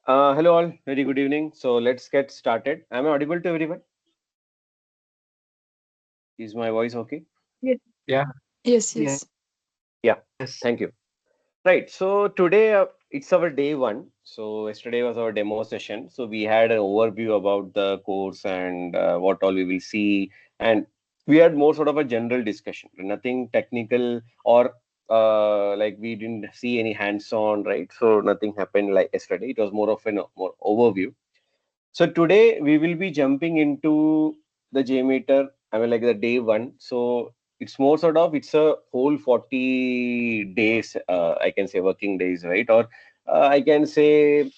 Hello all, very good evening. So let's get started. Am I audible to everyone? Is my voice okay? Yes, Yeah, yes, yeah, yes. Yeah, yes. thank you. Right, so today it's our day one. So yesterday was our demo session. So we had an overview about the course and what all we will see, and we had more sort of a general discussion, nothing technical or like we didn't see any hands-on, right? So nothing happened like yesterday. It was more of an more overview. So today we will be jumping into the JMeter. I mean, like the day one. So it's more sort of it's a whole 40 days. I can say working days, right? Or I can say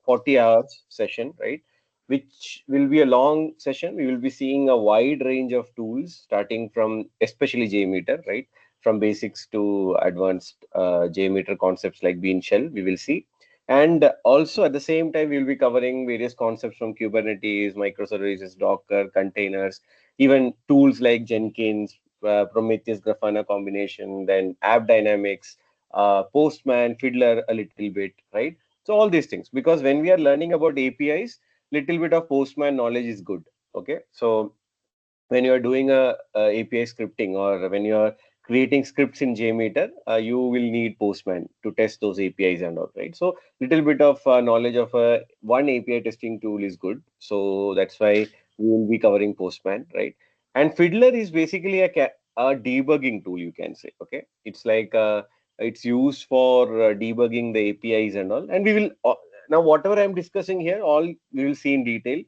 40 hours session, right? Which will be a long session. We will be seeing a wide range of tools, starting from especially JMeter, right? From basics to advanced JMeter concepts like bean shell. We will see, and also at the same time, we'll be covering various concepts from Kubernetes, microservices, Docker, containers, even tools like Jenkins, Prometheus, Grafana combination, then AppDynamics, Postman, Fiddler a little bit, right? So all these things, because when we are learning about APIs, little bit of Postman knowledge is good. Okay, so when you are doing a API scripting or when you are creating scripts in JMeter, you will need Postman to test those APIs and all, right? So little bit of knowledge of one API testing tool is good. So that's why we will be covering Postman, right? And Fiddler is basically a debugging tool, you can say. Okay, it's like it's used for debugging the APIs and all. And we will now whatever I'm discussing here, all we will see in detail.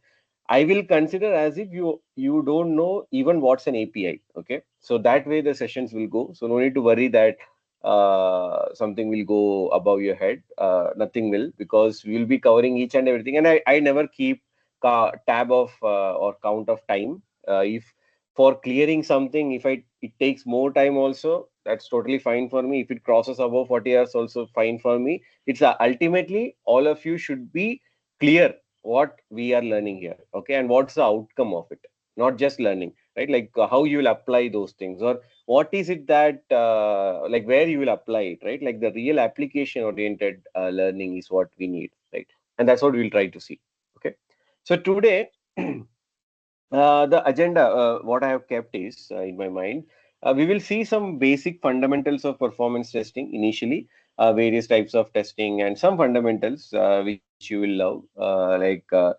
I will consider as if you don't know even what's an API. Okay, so that way the sessions will go. So no need to worry that something will go above your head. Nothing will, because we will be covering each and everything. And I never keep tab of or count of time. If for clearing something, if it takes more time also, that's totally fine for me. If it crosses above 40 hours, also fine for me. It's ultimately all of you should be clear what we are learning here, okay, and what's the outcome of it, not just learning, right? Like how you will apply those things, or what is it that like where you will apply it, right? Like the real application oriented learning is what we need, right? And that's what we'll try to see. Okay, so today the agenda, what I have kept is in my mind, we will see some basic fundamentals of performance testing initially, various types of testing, and some fundamentals which you will love,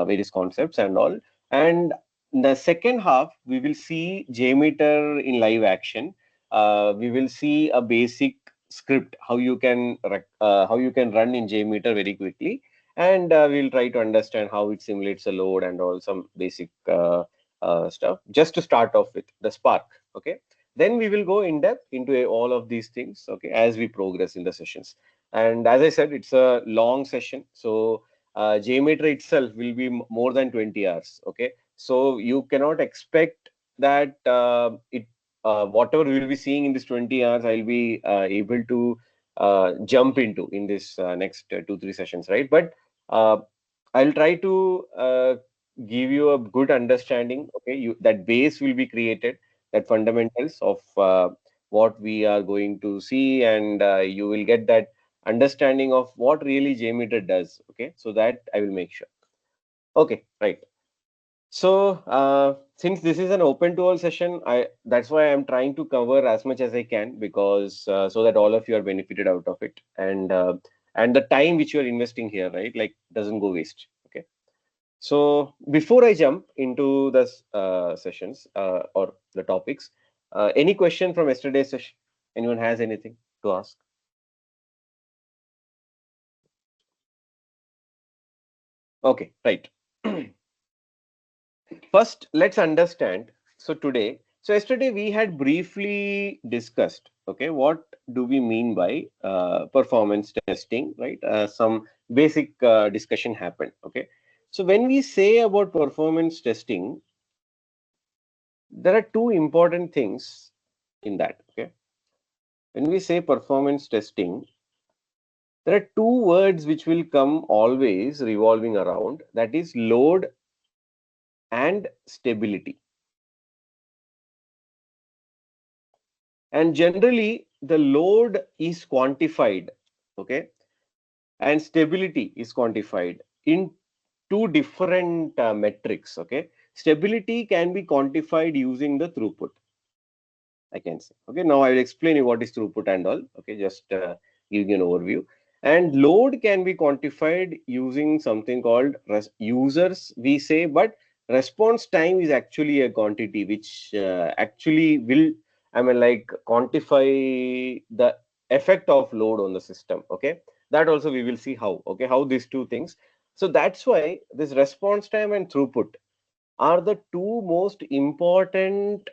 various concepts and all. And in the second half, we will see JMeter in live action. We will see a basic script how you can how you can run in JMeter very quickly, and we'll try to understand how it simulates a load and all some basic stuff just to start off with the spark. Okay, then we will go in depth into all of these things, okay, as we progress in the sessions. And as I said, it's a long session, so JMeter itself will be more than 20 hours. Okay, so you cannot expect that it whatever we will be seeing in this 20 hours, I'll be able to jump into in this next 2 3 sessions, right? But uh, I'll try to give you a good understanding. Okay, that base will be created, that fundamentals of what we are going to see, and you will get that understanding of what really JMeter does. Okay, so that I will make sure. Okay, right. So since this is an open to all session, I that's why I'm trying to cover as much as I can, because so that all of you are benefited out of it, and the time which you are investing here, right, like doesn't go waste. Okay. So before I jump into the sessions or the topics, any question from yesterday's session? Anyone has anything to ask? Okay, right. First, let's understand. So today, so yesterday we had briefly discussed, okay, what do we mean by performance testing, right? Some basic discussion happened, okay. So when we say about performance testing, there are two important things in that, okay. When we say performance testing, there are two words which will come always revolving around, that is load and stability. And generally, the load is quantified. Okay. and stability is quantified in two different metrics. Okay, stability can be quantified using the throughput, I can say. Okay, now I will explain you what is throughput and all. Okay, just giving an overview. And load can be quantified using something called users, we say, but response time is actually a quantity which actually will, I mean, like quantify the effect of load on the system. Okay, that also we will see how. Okay, how these two things. So that's why this response time and throughput are the two most important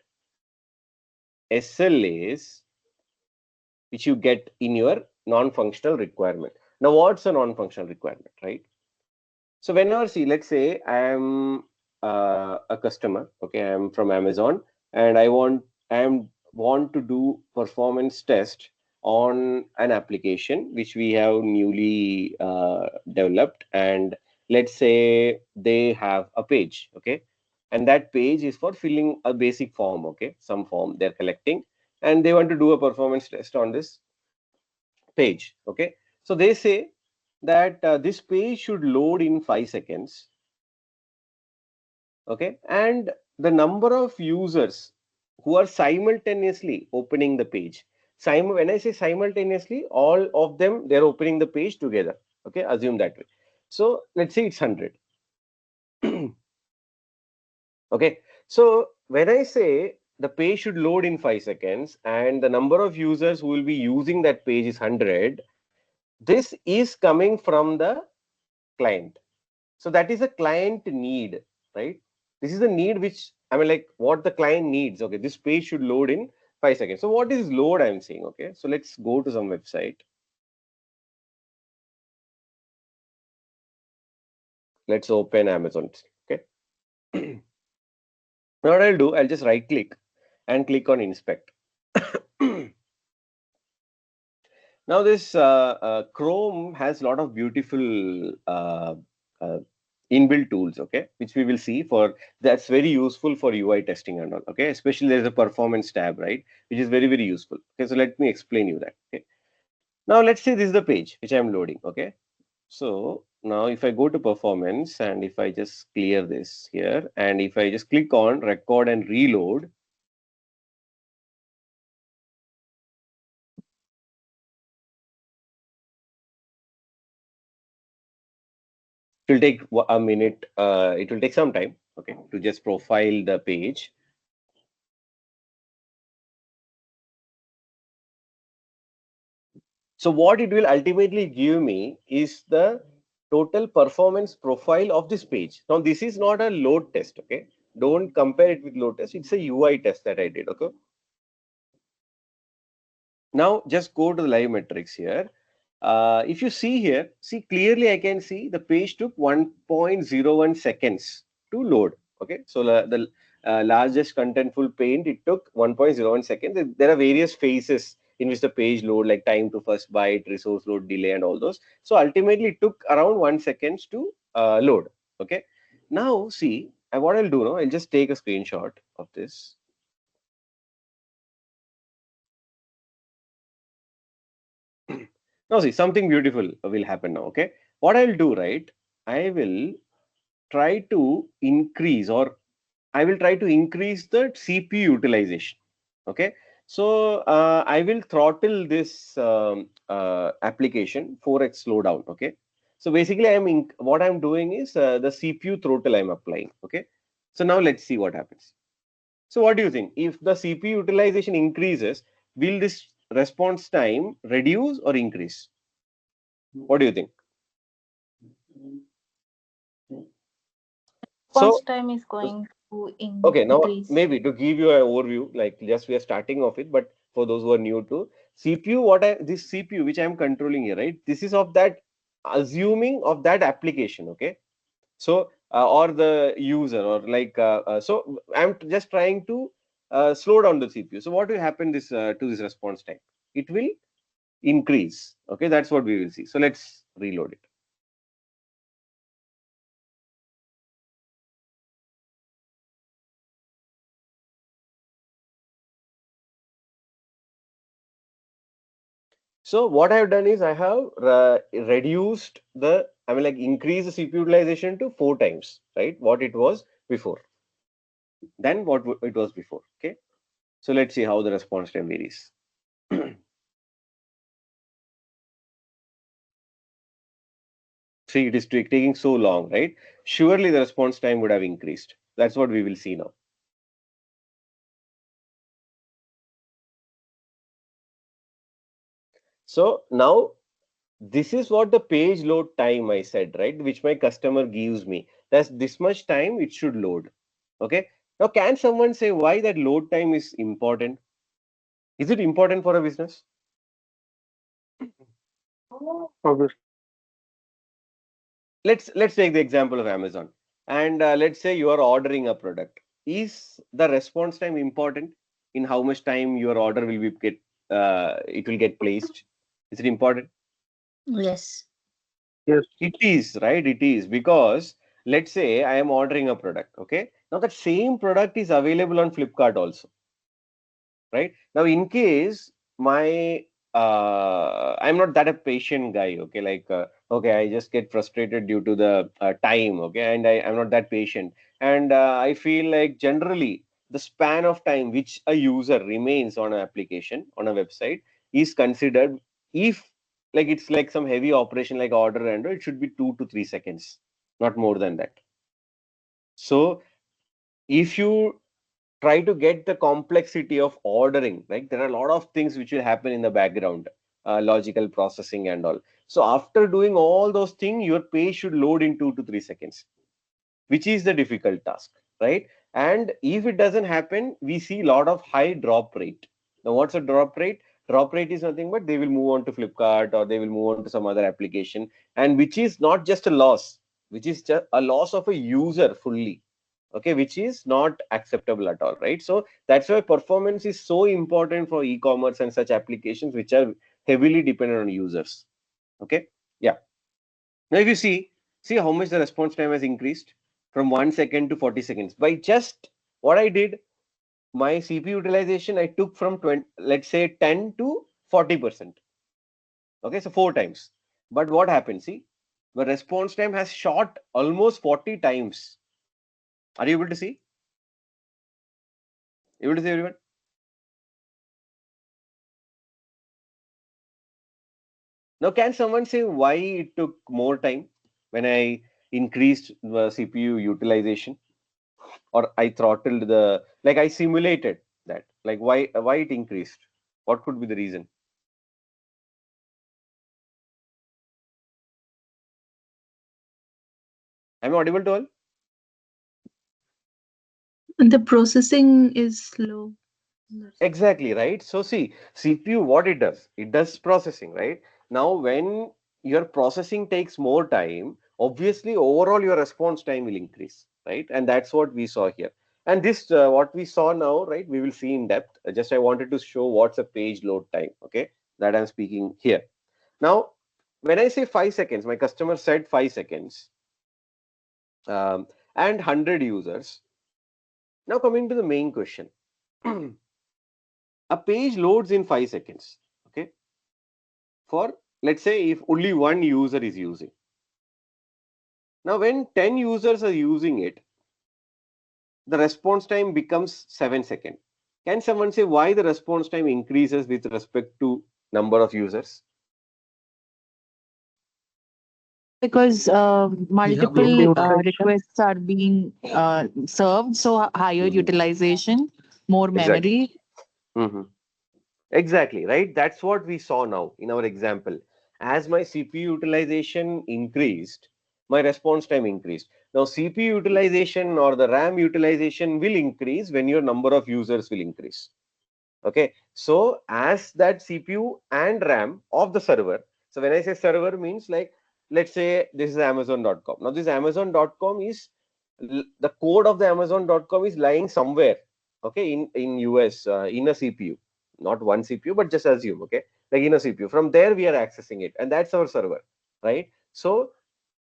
SLAs which you get in your non-functional requirement. Now, what's a non-functional requirement, right? So whenever, see, let's say I am a customer, okay, I am from Amazon, and I want to do performance test on an application which we have newly developed, and let's say they have a page, okay, and that page is for filling a basic form, okay, some form they're collecting, and they want to do a performance test on this page. Okay, so they say that this page should load in 5 seconds. Okay, and the number of users who are simultaneously opening the page, when I say simultaneously, all of them, they're opening the page together. Okay, assume that way. So let's say it's 100. Okay, so when I say the page should load in 5 seconds and the number of users who will be using that page is 100, this is coming from the client. So that is a client need, right? This is the need which, I mean, like what the client needs. Okay, this page should load in 5 seconds. So what is load I'm saying? Okay, so let's go to some website. Let's open Amazon. Okay. Now what I'll do, I'll just right click and click on inspect. Now this Chrome has a lot of beautiful uh, inbuilt tools, okay, which we will see for that's very useful for UI testing and all, okay. Especially there's a performance tab, right, which is very very useful. Okay, so let me explain you that. Okay, now let's say this is the page which I'm loading. Okay, so now if I go to performance and if I just clear this here and if I just click on record and reload, it will take a minute. It will take some time, okay, to just profile the page. So what it will ultimately give me is the total performance profile of this page. Now this is not a load test, okay? Don't compare it with load test. It's a UI test that I did, okay? Now just go to the live metrics here. If you see here, see clearly I can see the page took 1.01 seconds to load. Okay, so the largest contentful paint, it took 1.01 seconds. There are various phases in which the page load, like time to first byte, resource load delay, and all those. So ultimately, it took around 1 second to load. Okay, now see, what I'll do now, I'll just take a screenshot of this. Now see, something beautiful will happen now. Okay, what I'll do, right? I will try to increase, or I will try to increase the CPU utilization. Okay, so I will throttle this application 4x slowdown. Okay, so basically what I'm doing is the CPU throttle I'm applying. Okay, so now let's see what happens. So what do you think? If the CPU utilization increases, will this response time reduce or increase? What do you think? So Response time is going to okay, now increase. maybe to give you an overview, like just we are starting off it, but for those who are new to CPU, this CPU which I am controlling here, right? This is of that assuming of that application, okay? So or the user, or like so I'm just trying to slow down the CPU. So what will happen this to this response time? It will increase. Okay, that's what we will see. So let's reload it. So what I have done is I have reduced the, I mean, like increased the CPU utilization to 4 times, right? What it was before, than what it was before. Okay. So let's see how the response time varies. See, it is taking so long, right? Surely the response time would have increased. That's what we will see now. So now this is what the page load time I said, right? Which my customer gives me. That's this much time it should load. Okay. Now, can someone say why that load time is important? Is it important for a business? Obviously. Let's take the example of Amazon, and let's say you are ordering a product. Is the response time important in how much time your order will be get it will get placed? Is it important? Yes. Yes. It is, right? It is, because let's say I am ordering a product. Okay, now that same product is available on Flipkart also, right? Now, in case my I'm not that a patient guy, okay, like okay, I just get frustrated due to the time, okay, and I'm not that patient, and I feel like generally the span of time which a user remains on an application on a website is considered, if like it's like some heavy operation like order and it should be 2 to 3 seconds, not more than that. So if you try to get the complexity of ordering, right? There are a lot of things which will happen in the background, logical processing and all. So after doing all those things, your page should load in 2 to 3 seconds, which is the difficult task, right? And if it doesn't happen, we see a lot of high drop rate. Now, what's a drop rate? Drop rate is nothing but they will move on to Flipkart or they will move on to some other application, and which is not just a loss, which is just a loss of a user fully, okay, which is not acceptable at all, right? So that's why performance is so important for e-commerce and such applications which are heavily dependent on users. Okay, yeah. Now if you see how much the response time has increased from 1 second to 40 seconds by just what I did. My CPU utilization I took from 20, let's say 10 to 40%. Okay, so 4 times. But what happened? See, the response time has shot almost 40 times. Are you able to see? Able to see, everyone? Now, can someone say why it took more time when I increased the CPU utilization, or I throttled the, like I simulated that, like why it increased? What could be the reason? Am I audible to all? The processing is slow. Exactly, right? So see, CPU, what it does processing, right? Now, when your processing takes more time, obviously overall your response time will increase, right? And that's what we saw here. And this, what we saw now, right? We will see in depth. Just I wanted to show what's a page load time, okay? That I'm speaking here. Now, when I say 5 seconds, my customer said 5 seconds, and 100 users. Now, coming to the main question, a page loads in 5 seconds. Okay, for let's say if only one user is using. Now, when 10 users are using it, the response time becomes 7 seconds. Can someone say why the response time increases with respect to number of users? Because Due to multiple inflation. requests are being served, so higher Mhm. utilization, more Exactly. memory. Mhm. Exactly, right? That's what we saw now in our example. As my CPU utilization increased, my response time increased. Now, CPU utilization or the RAM utilization will increase when your number of users will increase. Okay, so as that CPU and RAM of the server, so when I say server means like, let's say this is Amazon.com. Now, this Amazon.com is the code of the Amazon.com is lying somewhere, okay, in US, in a CPU, not one CPU, but just assume, okay, like in a CPU. From there we are accessing it, and that's our server, right? So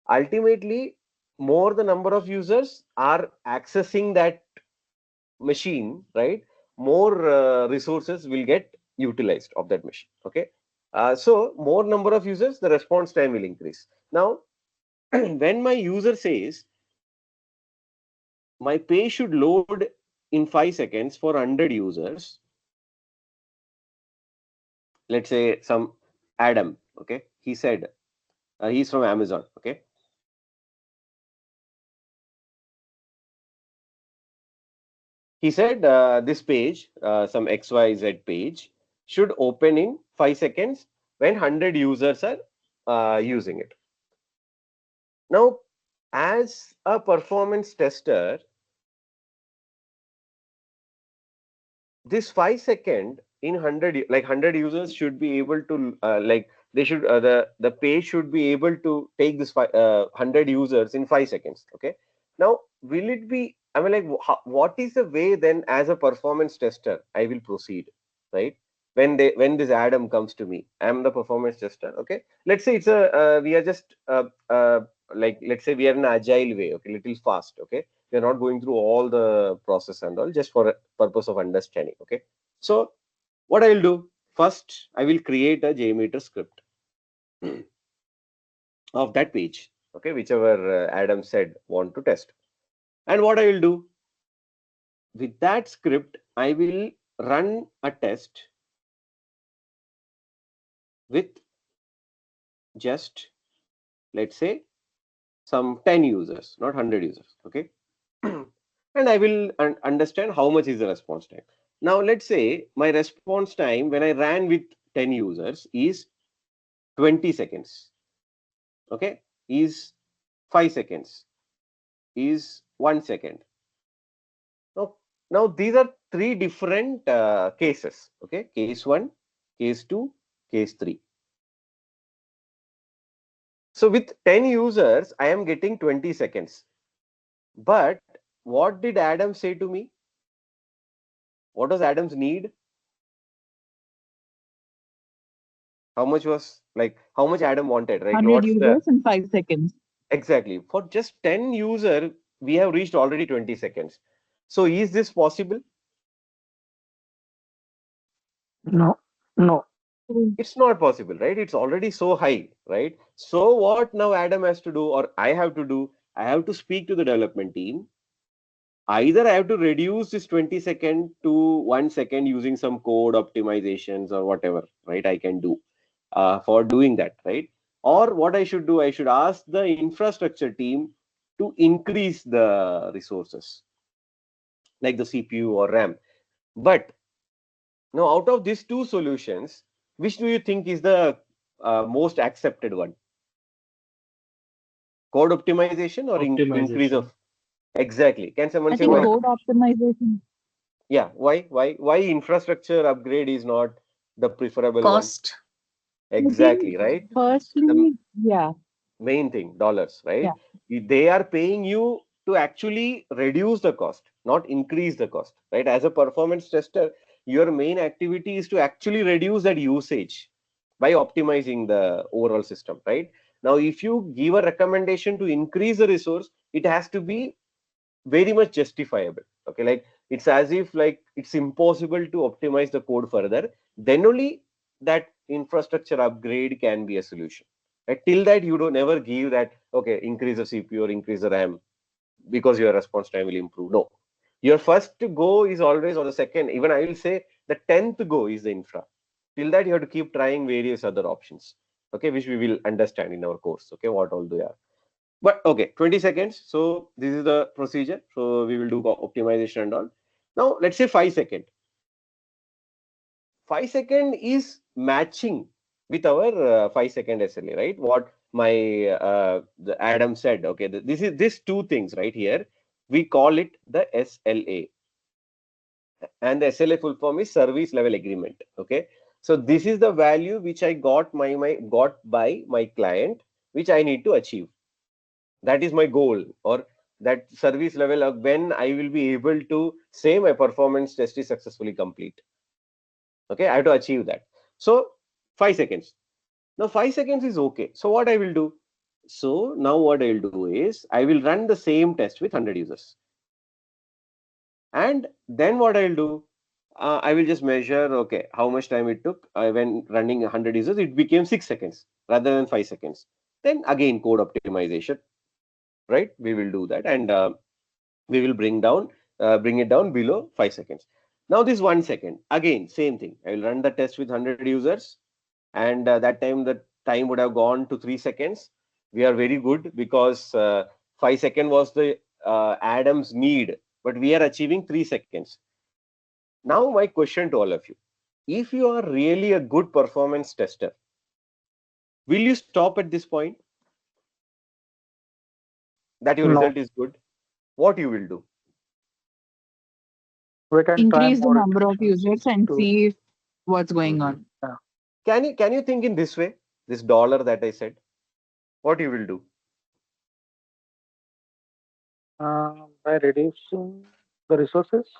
ultimately, more the number of users are accessing that machine, right, more resources will get utilized of that machine. Okay, So more number of users, the response time will increase. Now, when my user says my page should load in 5 seconds for 100 users, let's say some Adam, okay, he said he's from Amazon, okay. He said this page, some XYZ page, should open in 5 seconds when 100 users are using it. Now, as a performance tester, this 5 second in 100, like 100 users should be able to, like they should, the page should be able to take this 100 users in 5 seconds. Okay. Now, will it be, I mean, like, what is the way then as a performance tester I will proceed, right? When this Adam comes to me, I'm the performance tester. Okay. Let's say it's we are just, like, let's say we are in an agile way. Okay. Little fast. Okay. We're not going through all the process and all, just for purpose of understanding. Okay. So what I will do first, I will create a JMeter script of that page. Okay, whichever Adam said want to test. And what I will do with that script, I will run a test with just, let's say, some 10 users, not 100 users. Okay. And I will understand how much is the response time. Now, let's say my response time when I ran with 10 users is 20 seconds. Okay, is 5 seconds, is 1 second. Now these are three different cases. Okay, case 1, case 2, case 3. So with 10 users, I am getting 20 seconds. But what did Adam say to me? What was Adam's need? How much was, like, how much Adam wanted, right? 100 What's the users in 5 seconds. exactly for just 10 user, we have reached already 20 seconds. So is this possible? No, no. It's not possible, right? It's already so high, right? So what now Adam has to do, or I have to do, I have to speak to the development team. Either I have to reduce this 20-second to 1 second using some code optimizations or whatever, right? I can do for doing that, right? Or what I should do, I should ask the infrastructure team to increase the resources, like the CPU or RAM. But now, out of these two solutions, which do you think is the most accepted one? Code optimization or increase Optimization. of? Exactly. Can someone I say think why? code optimization. Yeah. Why infrastructure upgrade is not the preferable one? Cost. I Exactly. think Right. The firstly, yeah, main thing, dollars. Right. yeah. They are paying you to actually reduce the cost, not increase the cost. Right. As a performance tester, your main activity is to actually reduce that usage by optimizing the overall system, right? Now, if you give a recommendation to increase the resource, it has to be very much justifiable. Okay, like it's as if like it's impossible to optimize the code further. Then only that infrastructure upgrade can be a solution. Right? Till that, you don't never give that. Okay, increase the CPU or increase the RAM because your response time will improve. No, your first go is always, or the second, even I will say the 10th go is the infra. Till that, you have to keep trying various other options, okay, which we will understand in our course, okay, what all they are. But okay, 20 seconds. So this is the procedure. So we will do optimization and all. Now let's say 5 second. 5 second is matching with our 5 second SLA, right? What my the Adam said. Okay, this is this two things right here. We call it the SLA, and the SLA full form is service level agreement. Okay, so this is the value which I got got by my client, which I need to achieve. That is my goal, or that service level of when I will be able to say my performance test is successfully complete. Okay, I have to achieve that. So 5 seconds. Now 5 seconds is okay. So what I will do? So now what I will do is I will run the same test with 100 users. And then what I will do? I will just measure, okay, how much time it took when running 100 users. It became 6 seconds rather than 5 seconds. Then again, code optimization, right? We will do that, and we will bring it down below 5 seconds. Now this 1 second, again, same thing. I will run the test with 100 users, and that time the time would have gone to 3 seconds. We are very good because 5 second was the Adam's need, but we are achieving 3 seconds. Now my question to all of you, if you are really a good performance tester, will you stop at this point that your No. result is good? What you will do? We can try Increase the more number of iterations users and to. see what's going Mhm. on. Yeah. Can you think in this way? This dollar that I said, what you will do? By reducing the resources.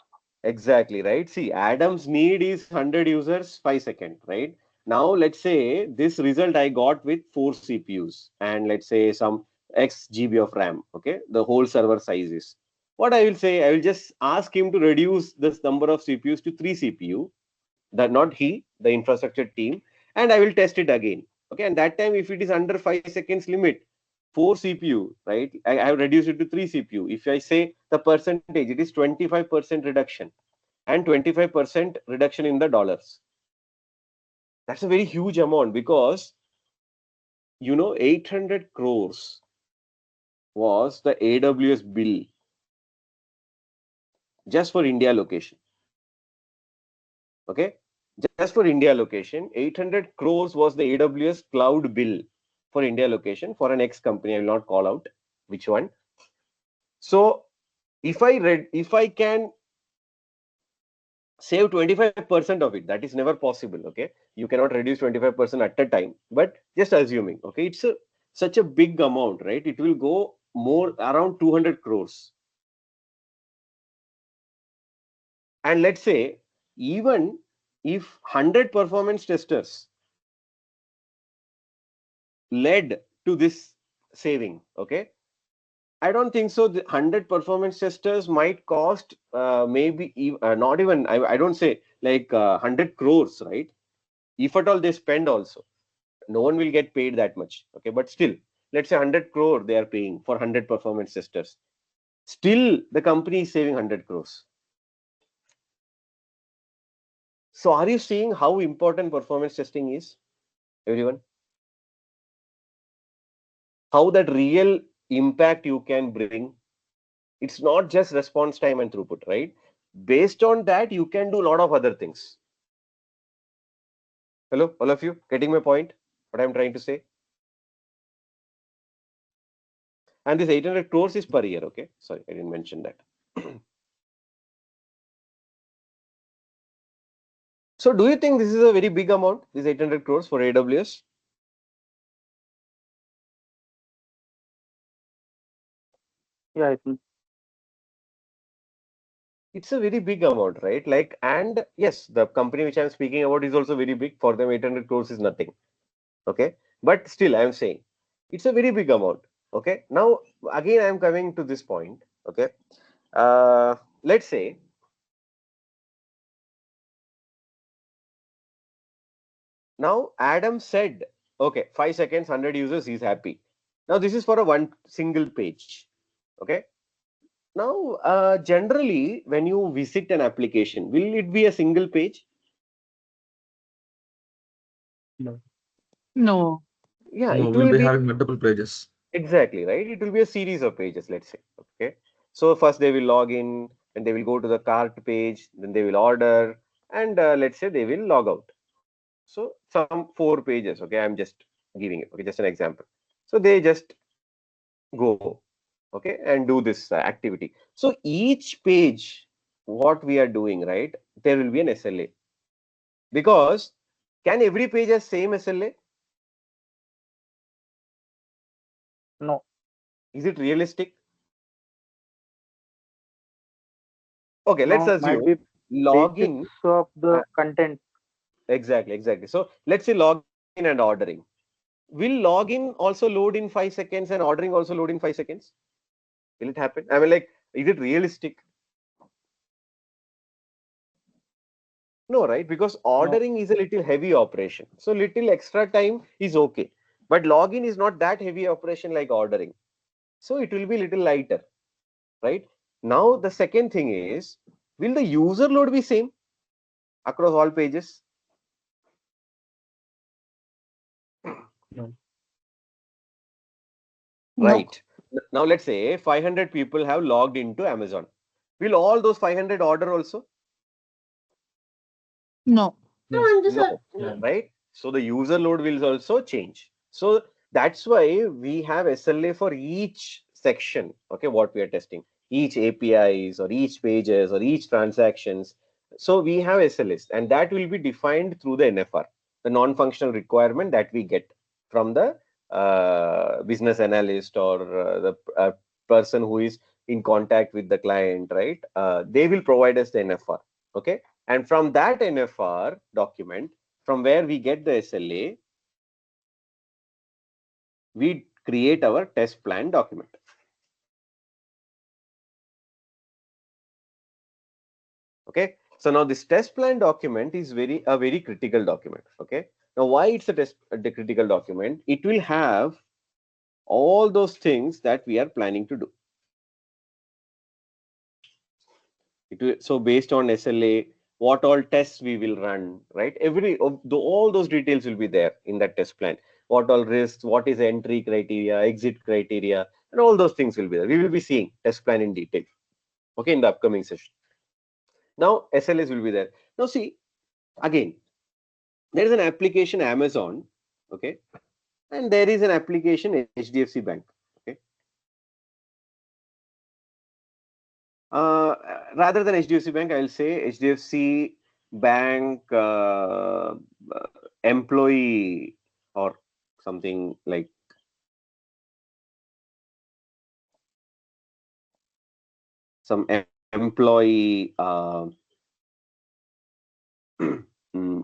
Exactly, right? See, Adam's need is 100 users, 5 seconds, right? Now, let's say this result I got with 4 CPUs and let's say some X GB of RAM, okay? The whole server size is. What I will say, I will just ask him to reduce this number of CPUs to 3 CPU, that not he, the infrastructure team, and I will test it again. Okay, and that time if it is under 5 seconds limit, 4 CPU, right? I have reduced it to 3 CPU. If I say the percentage, it is 25% reduction and 25% reduction in the dollars. That's a very huge amount because 800 crores was the AWS bill just for India location. Okay, just for India location, 800 crores was the AWS cloud bill for India location for an ex company. I will not call out which one. So if I can save 25% of it, that is never possible. Okay, you cannot reduce 25% at a time, but just assuming, okay, it's such a big amount, right? It will go more around 200 crores. And let's say even if 100 performance testers led to this saving, okay, I don't think so. The 100 performance testers might cost maybe not even, I don't say like 100 crores, right? If at all they spend also, no one will get paid that much. Okay, but still, let's say 100 crore they are paying for 100 performance testers. Still, the company is saving 100 crores. So, are you seeing how important performance testing is, everyone? How that real impact you can bring? It's not just response time and throughput, right? Based on that, you can do a lot of other things. Hello, all of you, getting my point? What I'm trying to say? And this 800 crores is per year, okay? Sorry, I didn't mention that. So, do you think this is a very big amount, this 800 crores for AWS? Yeah, I think. It's a very big amount, right? Like, and yes, the company which I'm speaking about is also very big. For them, 800 crores is nothing. Okay. But still, I'm saying it's a very big amount. Okay. Now, again, I'm coming to this point. Okay. Let's say now Adam said, okay, 5 seconds, 100 users, he's happy. Now, this is for a one single page. Okay. Now, generally, when you visit an application, will it be a single page? No. No. Yeah, No, it we'll will be be. having multiple pages. Exactly, right? It will be a series of pages, let's say. Okay. So first they will log in and they will go to the cart page, then they will order, and let's say they will log out. So some 4 pages. Okay. I'm just giving it. Okay. Just an example. So they just go, okay, and do this activity. So each page, what we are doing, right? There will be an SLA because can every page have same SLA? No. Is it realistic? Okay. Let's No. Might assume be basics login. of the content. Exactly, exactly. So let's say login and ordering. Will login also load in 5 seconds and ordering also load in 5 seconds? Will it happen? I mean, like, is it realistic? No, right? Because ordering is a little heavy operation. So little extra time is okay. But login is not that heavy operation like ordering. So it will be little lighter, right? Now the second thing is, will the user load be same across all pages? No. Right. Now let's say 500 people have logged into Amazon. Will all those 500 order also? No. No, No. right? So the user load will also change. So that's why we have SLA for each section, okay, what we are testing, each APIs or each pages or each transactions. So we have SLAs and that will be defined through the NFR, the non-functional requirement that we get from the business analyst or the person who is in contact with the client, right? They will provide us the NFR, okay? And from that NFR document, from where we get the SLA, we create our test plan document. Okay. So now this test plan document is a very critical document. Okay. Now why it's a critical document? It will have all those things that we are planning to do. So based on SLA, what all tests we will run, right? All those details will be there in that test plan. What all risks, what is entry criteria, exit criteria, and all those things will be there. We will be seeing test plan in detail, okay, in the upcoming session. Now SLAs will be there. Now see, again, there is an application Amazon, okay, and there is an application HDFC Bank, okay. Rather than HDFC Bank, I'll say HDFC Bank employee or something like some employee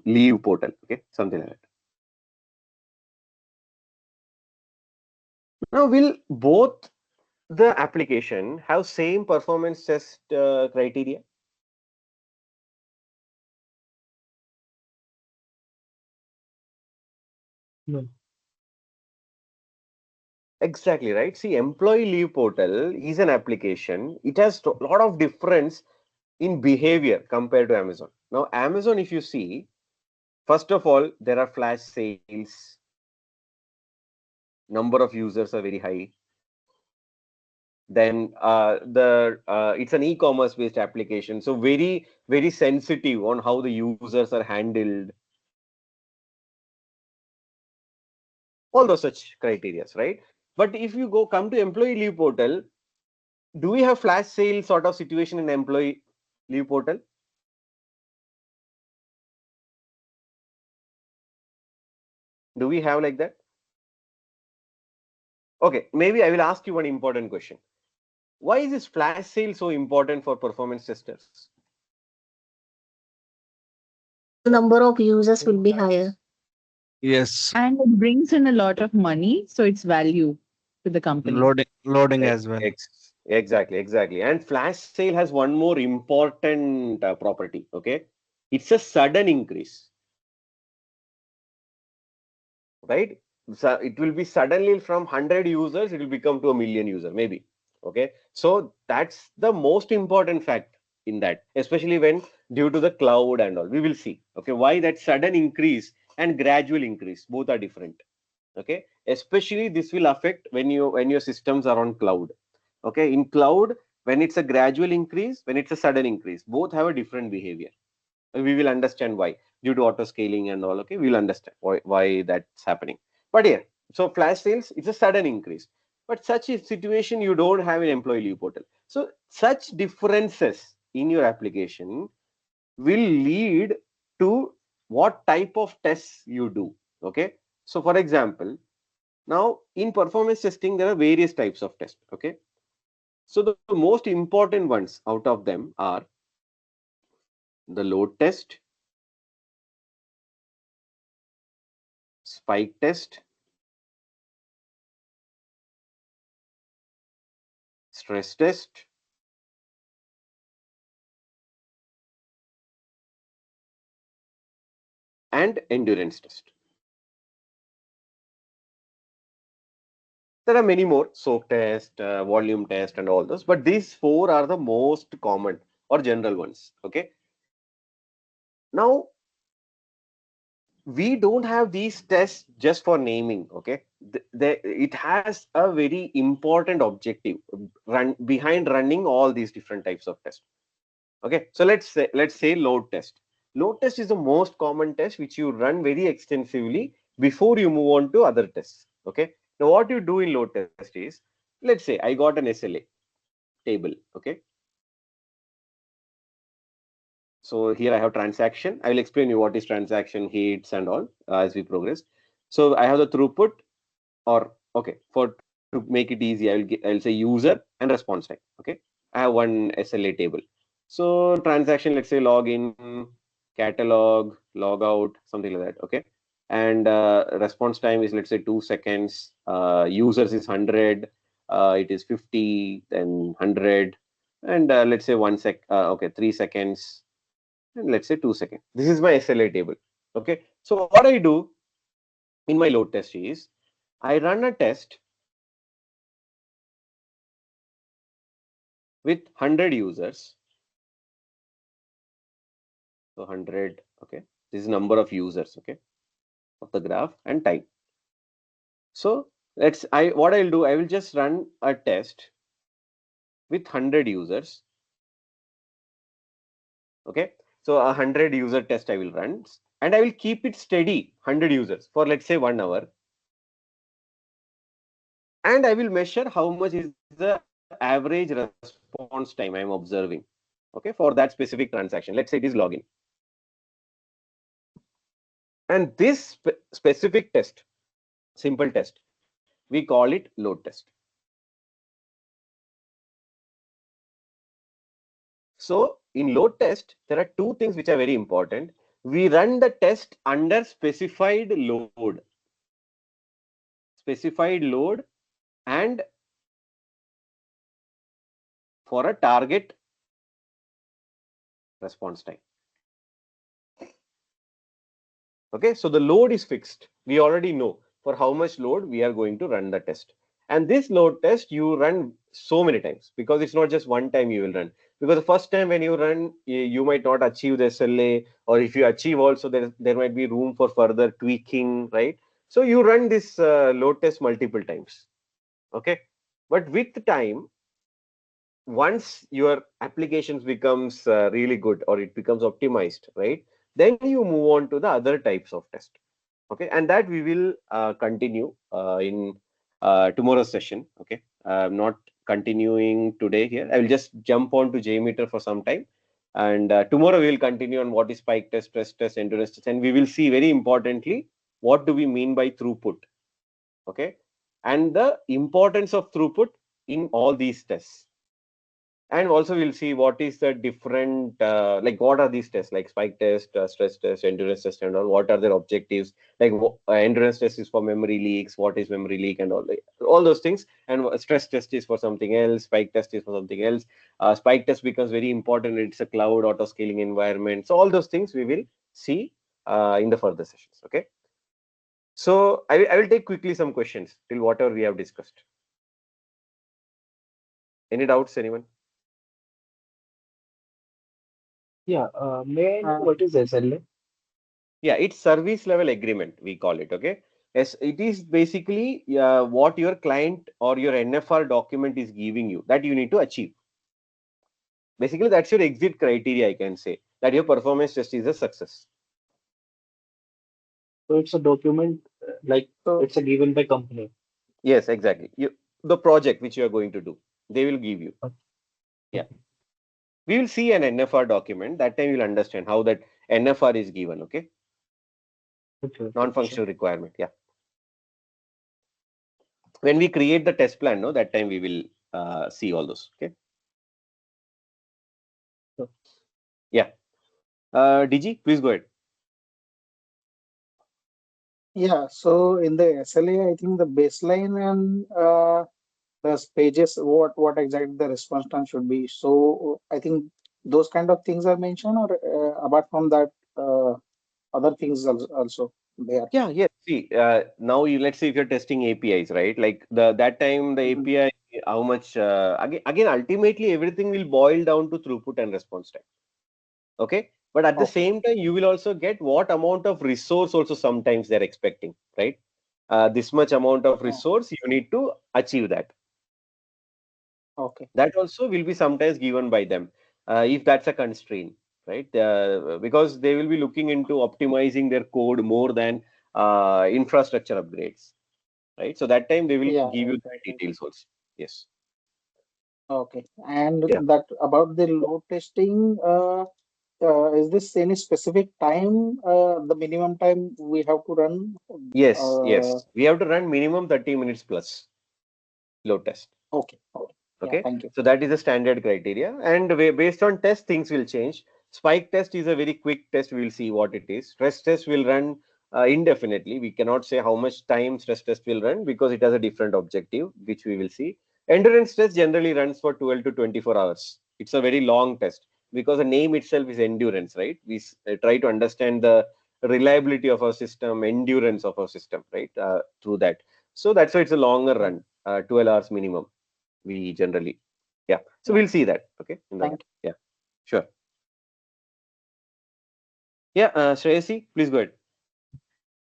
leave portal, okay, something like that. Now, will both the application have same performance test criteria? No. Exactly, right. See, employee leave portal is an application. It has a lot of difference in behavior compared to Amazon. Now, Amazon, if you see, first of all, there are flash sales, number of users are very high. Then it's an e-commerce based application, so very sensitive on how the users are handled. All those such criterias, right? But if you come to employee leave portal, do we have flash sale sort of situation in employee leave portal? Do we have like that? Okay, maybe I will ask you one important question. Why is this flash sale so important for performance testers? Number of users will be higher. Yes, And it brings in a lot of money, so it's value to the company. loading as well. Exactly. And flash sale has one more important property. Okay, it's a sudden increase, right? So it will be suddenly from 100 users, it will become to a million user, maybe. Okay, so that's the most important fact in that, especially when due to the cloud and all. We will see. Okay, why that sudden increase and gradual increase both are different. Okay, especially this will affect when your systems are on cloud. Okay, in cloud, when it's a gradual increase, when it's a sudden increase, both have a different behavior. We will understand why, due to auto scaling and all. Okay, we will understand why that's happening. But here, so flash sales, it's a sudden increase, but such a situation you don't have in employee leave portal. So such differences in your application will lead to what type of tests you do. Okay, so for example, now in performance testing there are various types of tests. Okay, so the most important ones out of them are the load test, spike test, stress test, and endurance test. There are many more, soak test, volume test, and all those, but these four are the most common or general ones. Okay. Now, we don't have these tests just for naming. Okay. It has a very important objective behind running all these different types of tests. Okay. So let's say load test. Load test is the most common test which you run very extensively before you move on to other tests. Okay. Now, what you do in load test is, let's say I got an SLA table. Okay. So here I have transaction. I will explain you what is transaction, hits, and all as we progress. So I have the throughput, or okay, for to make it easy, I'll say user and response time. Okay, I have one SLA table. So transaction, let's say login, catalog, logout, something like that. Okay, and response time is, let's say, 2 seconds. Users is 100. It is 50, then 100, and let's say 1 sec. Okay, 3 seconds, and let's say 2 seconds. This is my SLA table. Okay, so what I do in my load test is I run a test with 100 users. So 100, okay, this is number of users, okay, of the graph, and time. So what I'll do, I will just run a test with 100 users. Okay, so 100 user test I will run, and I will keep it steady 100 users for, let's say, 1 hour, and I will measure how much is the average response time I'm observing. Okay, for that specific transaction, let's say it is login. And this specific test, simple test, we call it load test. So in load test, there are two things which are very important. We run the test under specified load, and for a target response time. Okay, so the load is fixed. We already know for how much load we are going to run the test. And this load test you run so many times, because it's not just one time you will run. Because the first time when you run, you might not achieve the SLA, or if you achieve also, there might be room for further tweaking, right? So you run this load test multiple times. Okay, but with time, once your applications becomes really good, or it becomes optimized, right, then you move on to the other types of test. Okay, and that we will continue in tomorrow's session. Okay, I'm not continuing today here. I will just jump on to JMeter for some time, and tomorrow we will continue on what is spike test, stress test, endurance test, and we will see, very importantly, what do we mean by throughput. Okay, and the importance of throughput in all these tests. And also we'll see what is the different, like what are these tests, like spike test, stress test, endurance test, and all. What are their objectives? Like endurance test is for memory leaks. What is memory leak, and all those things. And stress test is for something else. Spike test is for something else. Spike test becomes very important. It's a cloud auto scaling environment. So all those things we will see in the further sessions. Okay. So I will take quickly some questions till whatever we have discussed. Any doubts, anyone? Yeah, may I know what is SLA? Yeah, it's service level agreement, we call it. Okay. Yes, it is basically what your client or your NFR document is giving you that you need to achieve. Basically, that's your exit criteria, I can say, that your performance test is a success. So it's a document like it's a given by company. Yes, exactly. The project which you are going to do, they will give you. Yeah. We will see an NFR document. That time you'll understand how that NFR is given. Okay. Okay. Non-functional requirement. Yeah. When we create the test plan, no, that time we will see all those. Okay. Sure. Yeah. DG, please go ahead. Yeah, so in the SLA, I think the baseline and the pages, what exactly the response time should be. So I think those kind of things are mentioned, or apart from that, other things also there. Yeah, yes. See, now let's say if you're testing APIs, right? Like that time the Mhm. API, how much? Again, ultimately everything will boil down to throughput and response time. Okay, but at the Okay. same time, you will also get what amount of resource also sometimes they're expecting, right? This much amount of Oh, resource you need to achieve that. okay. That also will be sometimes given by them if that's a constraint, right? Because they will be looking into optimizing their code more than infrastructure upgrades, right? So that time they will Yeah, give you the exactly. details also. Yes. Okay. And Yeah. that about the load testing, is this any specific time, the minimum time we have to run? Yes. Uh, Yes. We have to run minimum 30 minutes plus load test. okay. Okay. Yeah, Okay, thank you. so that is a standard criteria, and based on test, things will change. Spike test is a very quick test. We will see what it is. Stress test will run indefinitely. We cannot say how much time stress test will run because it has a different objective, which we will see. Endurance test generally runs for 12 to 24 hours. It's a very long test because the name itself is endurance, right? We try to understand the reliability of our system, endurance of our system, right? Through that. So that's why it's a longer Oh, run, 12 hours minimum we generally. Yeah, so yeah, we'll see that. Okay, in the, thank yeah, sure. Yeah, Shreyasi, please go ahead.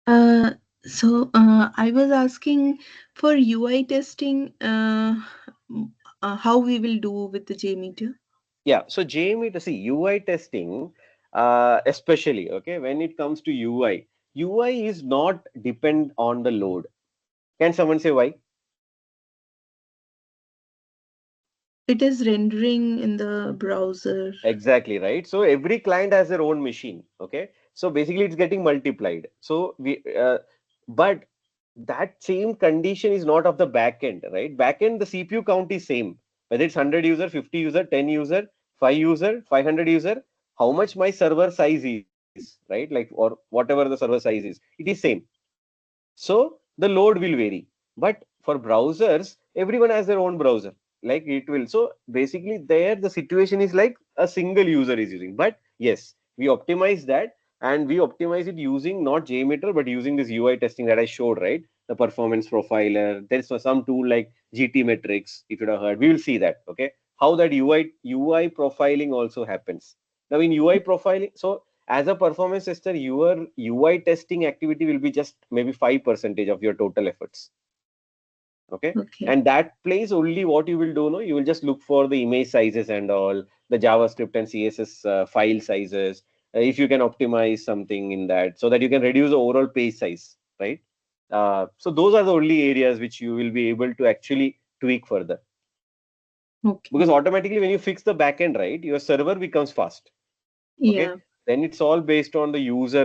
Uh, I was asking for UI testing, how we will do with the JMeter. Yeah, so JMeter, see UI testing, especially okay, when it comes to UI is not depend on the load. Can someone say why? It is rendering in the browser. Exactly, right. So every client has their own machine. Okay, so basically it's getting multiplied. So but that same condition is not of the backend, right? Backend, the CPU count is same, whether it's 100 user, 50 user, 10 user, 5 user, 500 user, how much my server size is, right? Like, or whatever the server size is, it is same. So the load will vary. But for browsers, everyone has their own browser. Like it will. So basically, there the situation is like a single user is using. But yes, we optimize that and we optimize it using not JMeter, but using this UI testing that I showed, right? The performance profiler. There's some tool like GT metrics, if you have heard. We will see that. Okay. How that UI profiling also happens. Now in UI profiling, so as a performance tester, your UI testing activity will be just maybe 5% of your total efforts. Okay. Okay. And that plays only what you will do. No, you will just look for the image sizes and all the JavaScript and CSS file sizes. If you can optimize something in that so that you can reduce the overall page size, right? So those are the only areas which you will be able to actually tweak further. Okay. Because automatically when you fix the backend, right, your server becomes fast. Okay, Yeah. then it's all based on the user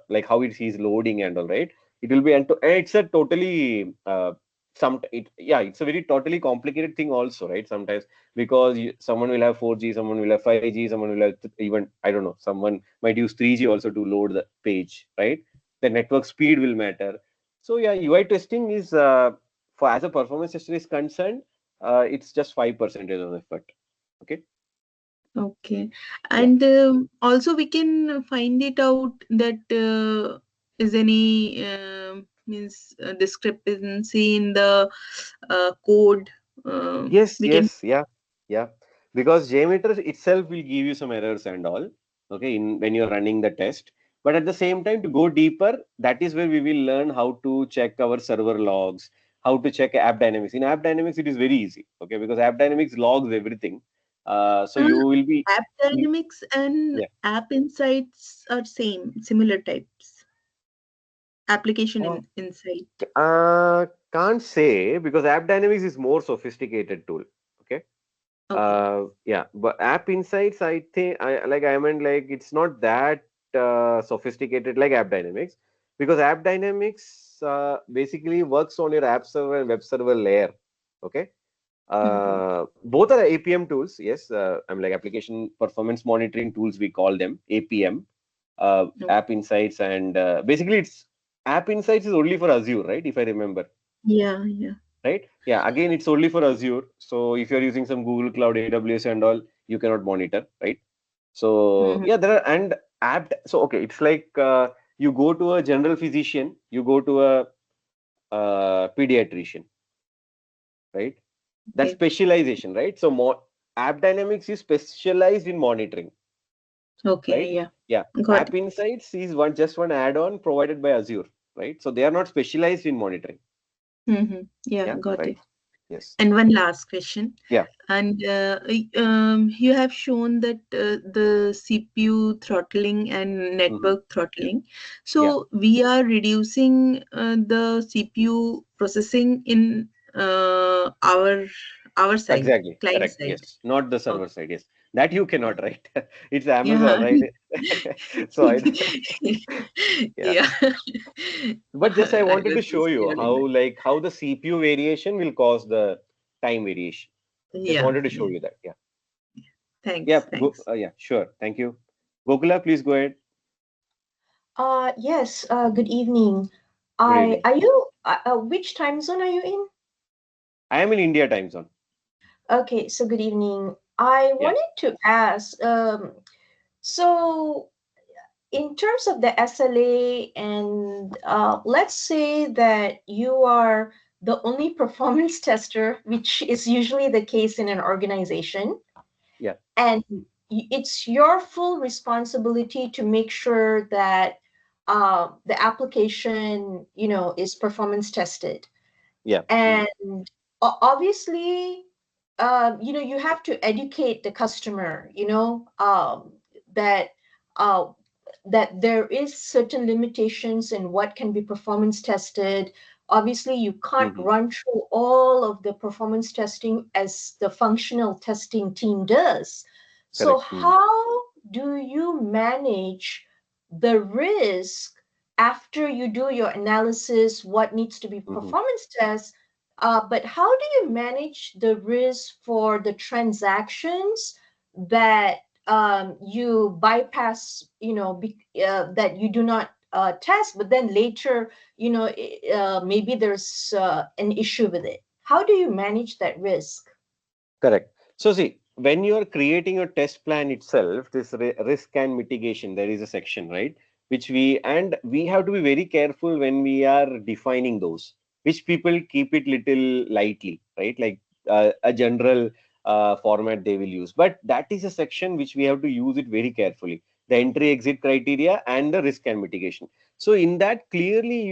like how he's loading and all, right? It will be, and it's a totally yeah, it's a very totally complicated thing also, right? Sometimes because someone will have 4G, someone will have 5G, someone will have even, I don't know, someone might use 3G also to load the page, right? The network speed will matter. So yeah, UI testing is for as a performance tester is concerned, it's just 5% of the effort. Okay. Okay. Yeah. And also we can find it out that is any means discrepancy in the code. Yes, We can. yes, yeah, yeah. Because JMeter itself will give you some errors and all, okay, in when you're running the test. But at the same time, to go deeper, that is where we will learn how to check our server logs, how to check AppDynamics. In AppDynamics, it is very easy, okay, because AppDynamics logs everything. So Uh, you will be, App you, Dynamics and yeah. App Insights are similar types. Application insight. Can't say because AppDynamics is more sophisticated tool. Okay. Okay. Yeah, but App Insights, I think, I meant like it's not that sophisticated like AppDynamics because AppDynamics basically works on your app server and web server layer. Okay. Mm-hmm. Both are APM tools. Yes, I'm like application performance monitoring tools. We call them APM, Okay. App Insights, and basically it's App Insights is only for Azure, right? If I remember, Yeah, yeah. right? Yeah, again, it's only for Azure. So if you're using some Google Cloud, AWS, and all, you cannot monitor, right? So Mm-hmm. yeah, there are, and So okay, it's like you go to a general physician, you go to a pediatrician, right? That's Okay. specialization, right? So more AppDynamics is specialized in monitoring, Okay. right? Yeah. Yeah. Got App it. Insights is just one add-on provided by Azure, right? So they are not specialized in monitoring. Yeah. Yeah, Got right. it. Yes. And one last question. Yeah. And you have shown that the CPU throttling and network throttling. Yeah. So we are reducing the CPU processing in our side, Exactly. client Correct. side. Yes. Not the server Okay. side. Yes. That you Yeah. cannot, right? It's Amazon, Yeah. right? So I, yeah. Yeah. But just I I wanted to was show just you hearing that. how the CPU variation will cause the time variation. Just Yeah. wanted to show Yeah. you that. Yeah. Yeah. Thanks. Go. Thanks. Yeah. Sure. Thank you. Gokula, please go ahead. Yes, good evening. Good evening. Are you, which time zone are you in? I am in India time zone. Okay, so good evening. I Yeah. wanted to ask, so in terms of the SLA, and let's say that you are the only performance tester, which is usually the case in an organization, Yeah. and it's your full responsibility to make sure that the application, is performance tested. Yeah. And obviously, you have to educate the customer, that uh, that there is certain limitations in what can be performance tested. Obviously, you can't Mm-hmm. run through all of the performance testing as the functional testing team does. So Correct. how do you manage the risk after you do your analysis, what needs to be Mm-hmm. performance test? But how do you manage the risk for the transactions that you bypass, that you do not test, but then later, maybe there's an issue with it. How do you manage that risk? Correct. So see, when you are creating a test plan itself, this risk and mitigation, there is a section, right? Which we have to be very careful when we are defining those, which people keep it little lightly, right? Like a general format they will use. But that is a section which we have to use it very carefully. The entry exit criteria and the risk and mitigation. So in that, clearly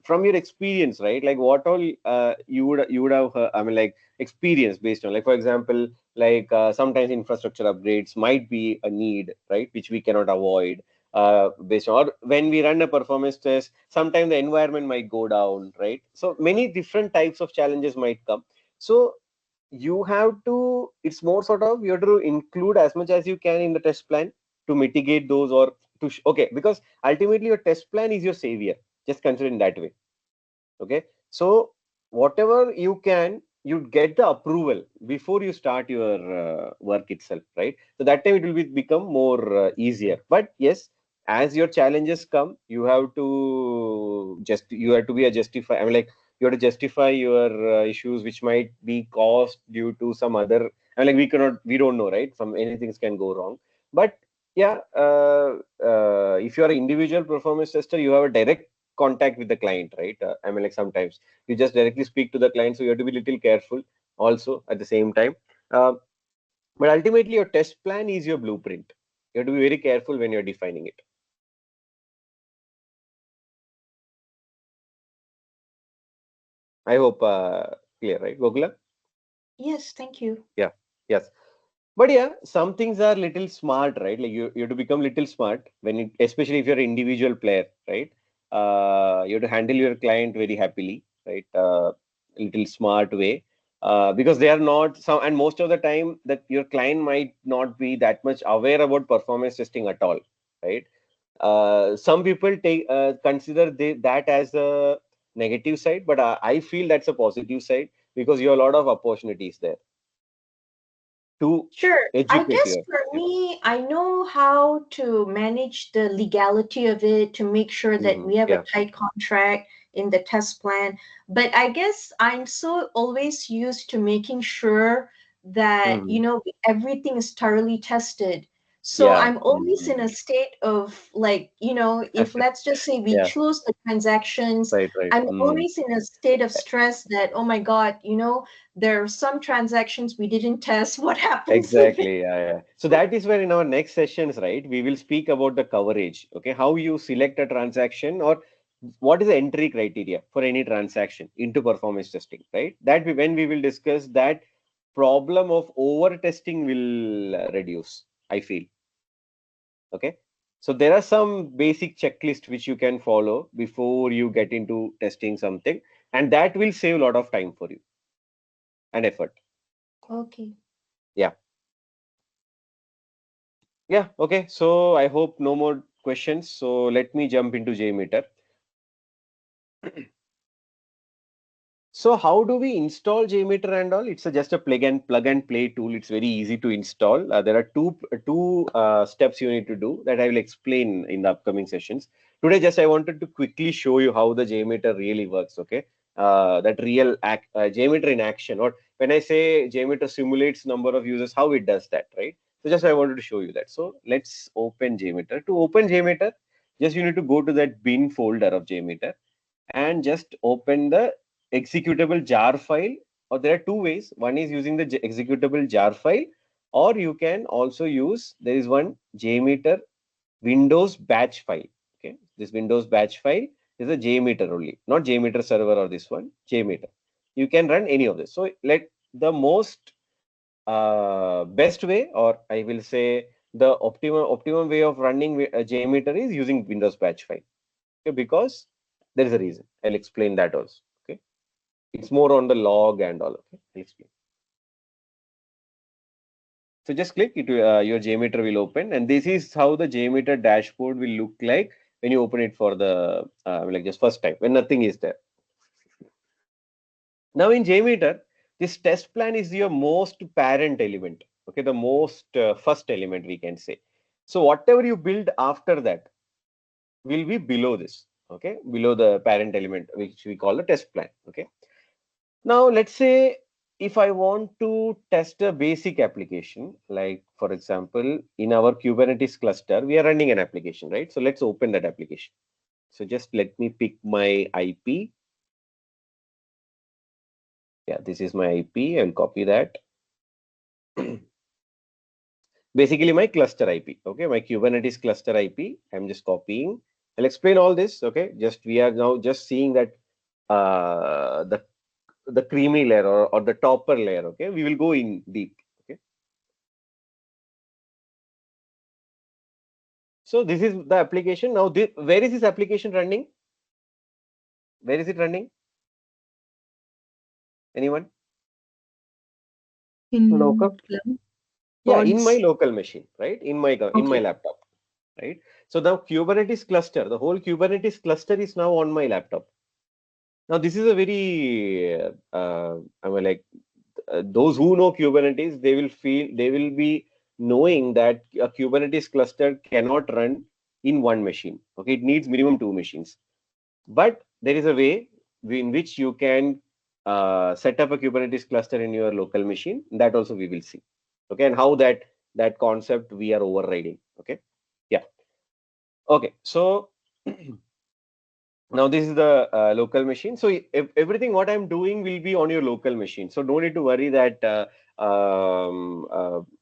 from your experience, right? Like what all you would have, I mean, like experience based on, like for example, like sometimes infrastructure upgrades might be a need, right, which we cannot avoid, based on, or when we run a performance test, sometimes the environment might go down, right? So many different types of challenges might come. So you have to, it's more sort of, you have to include as much as you can in the test plan to mitigate those, or okay, because ultimately your test plan is your savior, just consider in that way. Okay, so whatever you can, you get the approval before you start your work itself, right? So that time it will become more easier. But yes, as your challenges come, you have to be a justify, I mean, like, you have to justify your issues which might be caused due to some other, I mean, like, we don't know, right? Some Many things can go wrong. But yeah, if you are an individual performance tester, you have a direct contact with the client, right? I mean, like, sometimes you just directly speak to the client, so you have to be little careful also at the same time. Uh, but ultimately, your test plan is your blueprint. You have to be very careful when you're defining it. I hope clear, right, Gokula? Yes, thank you. Yeah. Yes. But yeah, some things are little smart, right? Like you have to become little smart especially if you're an individual player, right? You have to handle your client very happily, right? Little smart way, because they are not some, and most of the time that your client might not be that much aware about performance testing at all, right? Some people consider that as a negative side, but I feel that's a positive side, because you have a lot of opportunities there to Sure. I educate guess your. for Yeah. me, I know how to manage the legality of it to make sure that we have a Yeah. tight contract in the test plan. But I guess I'm so always used to making sure that, Mhm. everything is thoroughly tested. So Yeah. I'm always in a state of like, if let's just say we Yeah. choose the transactions, Right. Right. I'm always in a state of stress that, oh my God, there are some transactions we didn't test. What happens if it? Exactly. Yeah, yeah. So that is where in our next sessions, right, we will speak about the coverage. Okay, how you select a transaction or what is the entry criteria for any transaction into performance testing, right? That when we will discuss that problem of over testing will reduce, I feel. Okay. So there are some basic checklist which you can follow before you get into testing something, and that will save a lot of time for you and effort. Okay. Yeah. Yeah, okay. So I hope no more questions. So let me jump into JMeter. So how do we install JMeter and all? It's just a plug and play tool. It's very easy to install. There are two steps you need to do that I will explain in the upcoming sessions. Today, just I wanted to quickly show you how the JMeter really works. Okay, that real JMeter in action. Or when I say JMeter simulates number of users, how it does that, right? So just I wanted to show you that. So let's open JMeter. To open JMeter, just you need to go to that bin folder of JMeter and just open the executable jar file. Or there are two ways. One is using the executable jar file, or you can also use, there is one JMeter Windows batch file. Okay, this Windows batch file is a JMeter only, not JMeter server or this one, JMeter. You can run any of this. So let the most best way, or I will say the optimum way of running a JMeter is using Windows batch file. Okay, because there is a reason. I'll explain that also. Okay, it's more on the log and all. Okay, I'll explain. So just click it. Your JMeter will open, and this is how the JMeter dashboard will look like when you open it for the like just first time when nothing is there. Now in JMeter, this test plan is your most parent element. Okay, the most first element we can say. So whatever you build after that will be below this. Okay, below the parent element, which we call the test plan. Okay. Now, let's say if I want to test a basic application, like for example, in our Kubernetes cluster, we are running an application, right? So let's open that application. So just let me pick my IP. Yeah, this is my IP. I'll copy that. Basically, my cluster IP. Okay, my Kubernetes cluster IP. I'm just copying. I'll explain all this. Okay, just we are now just seeing that the creamy layer or the topper layer. Okay, we will go in deep. Okay. So this is the application. Now, where is this application running? Where is it running? Anyone? In Local. Yeah, in my pods. local machine, right? In my Okay. laptop, right? So the Kubernetes cluster, the whole Kubernetes cluster is now on my laptop. Now, this is a very, I mean, like those who know Kubernetes, they will be knowing that a Kubernetes cluster cannot run in one machine. Okay, it needs minimum two machines. But there is a way in which you can set up a Kubernetes cluster in your local machine. That also we will see. Okay, and how that concept we are overriding. Okay, yeah. Okay, so now this is the local machine. So if everything what I'm doing will be on your local machine. So don't need to worry that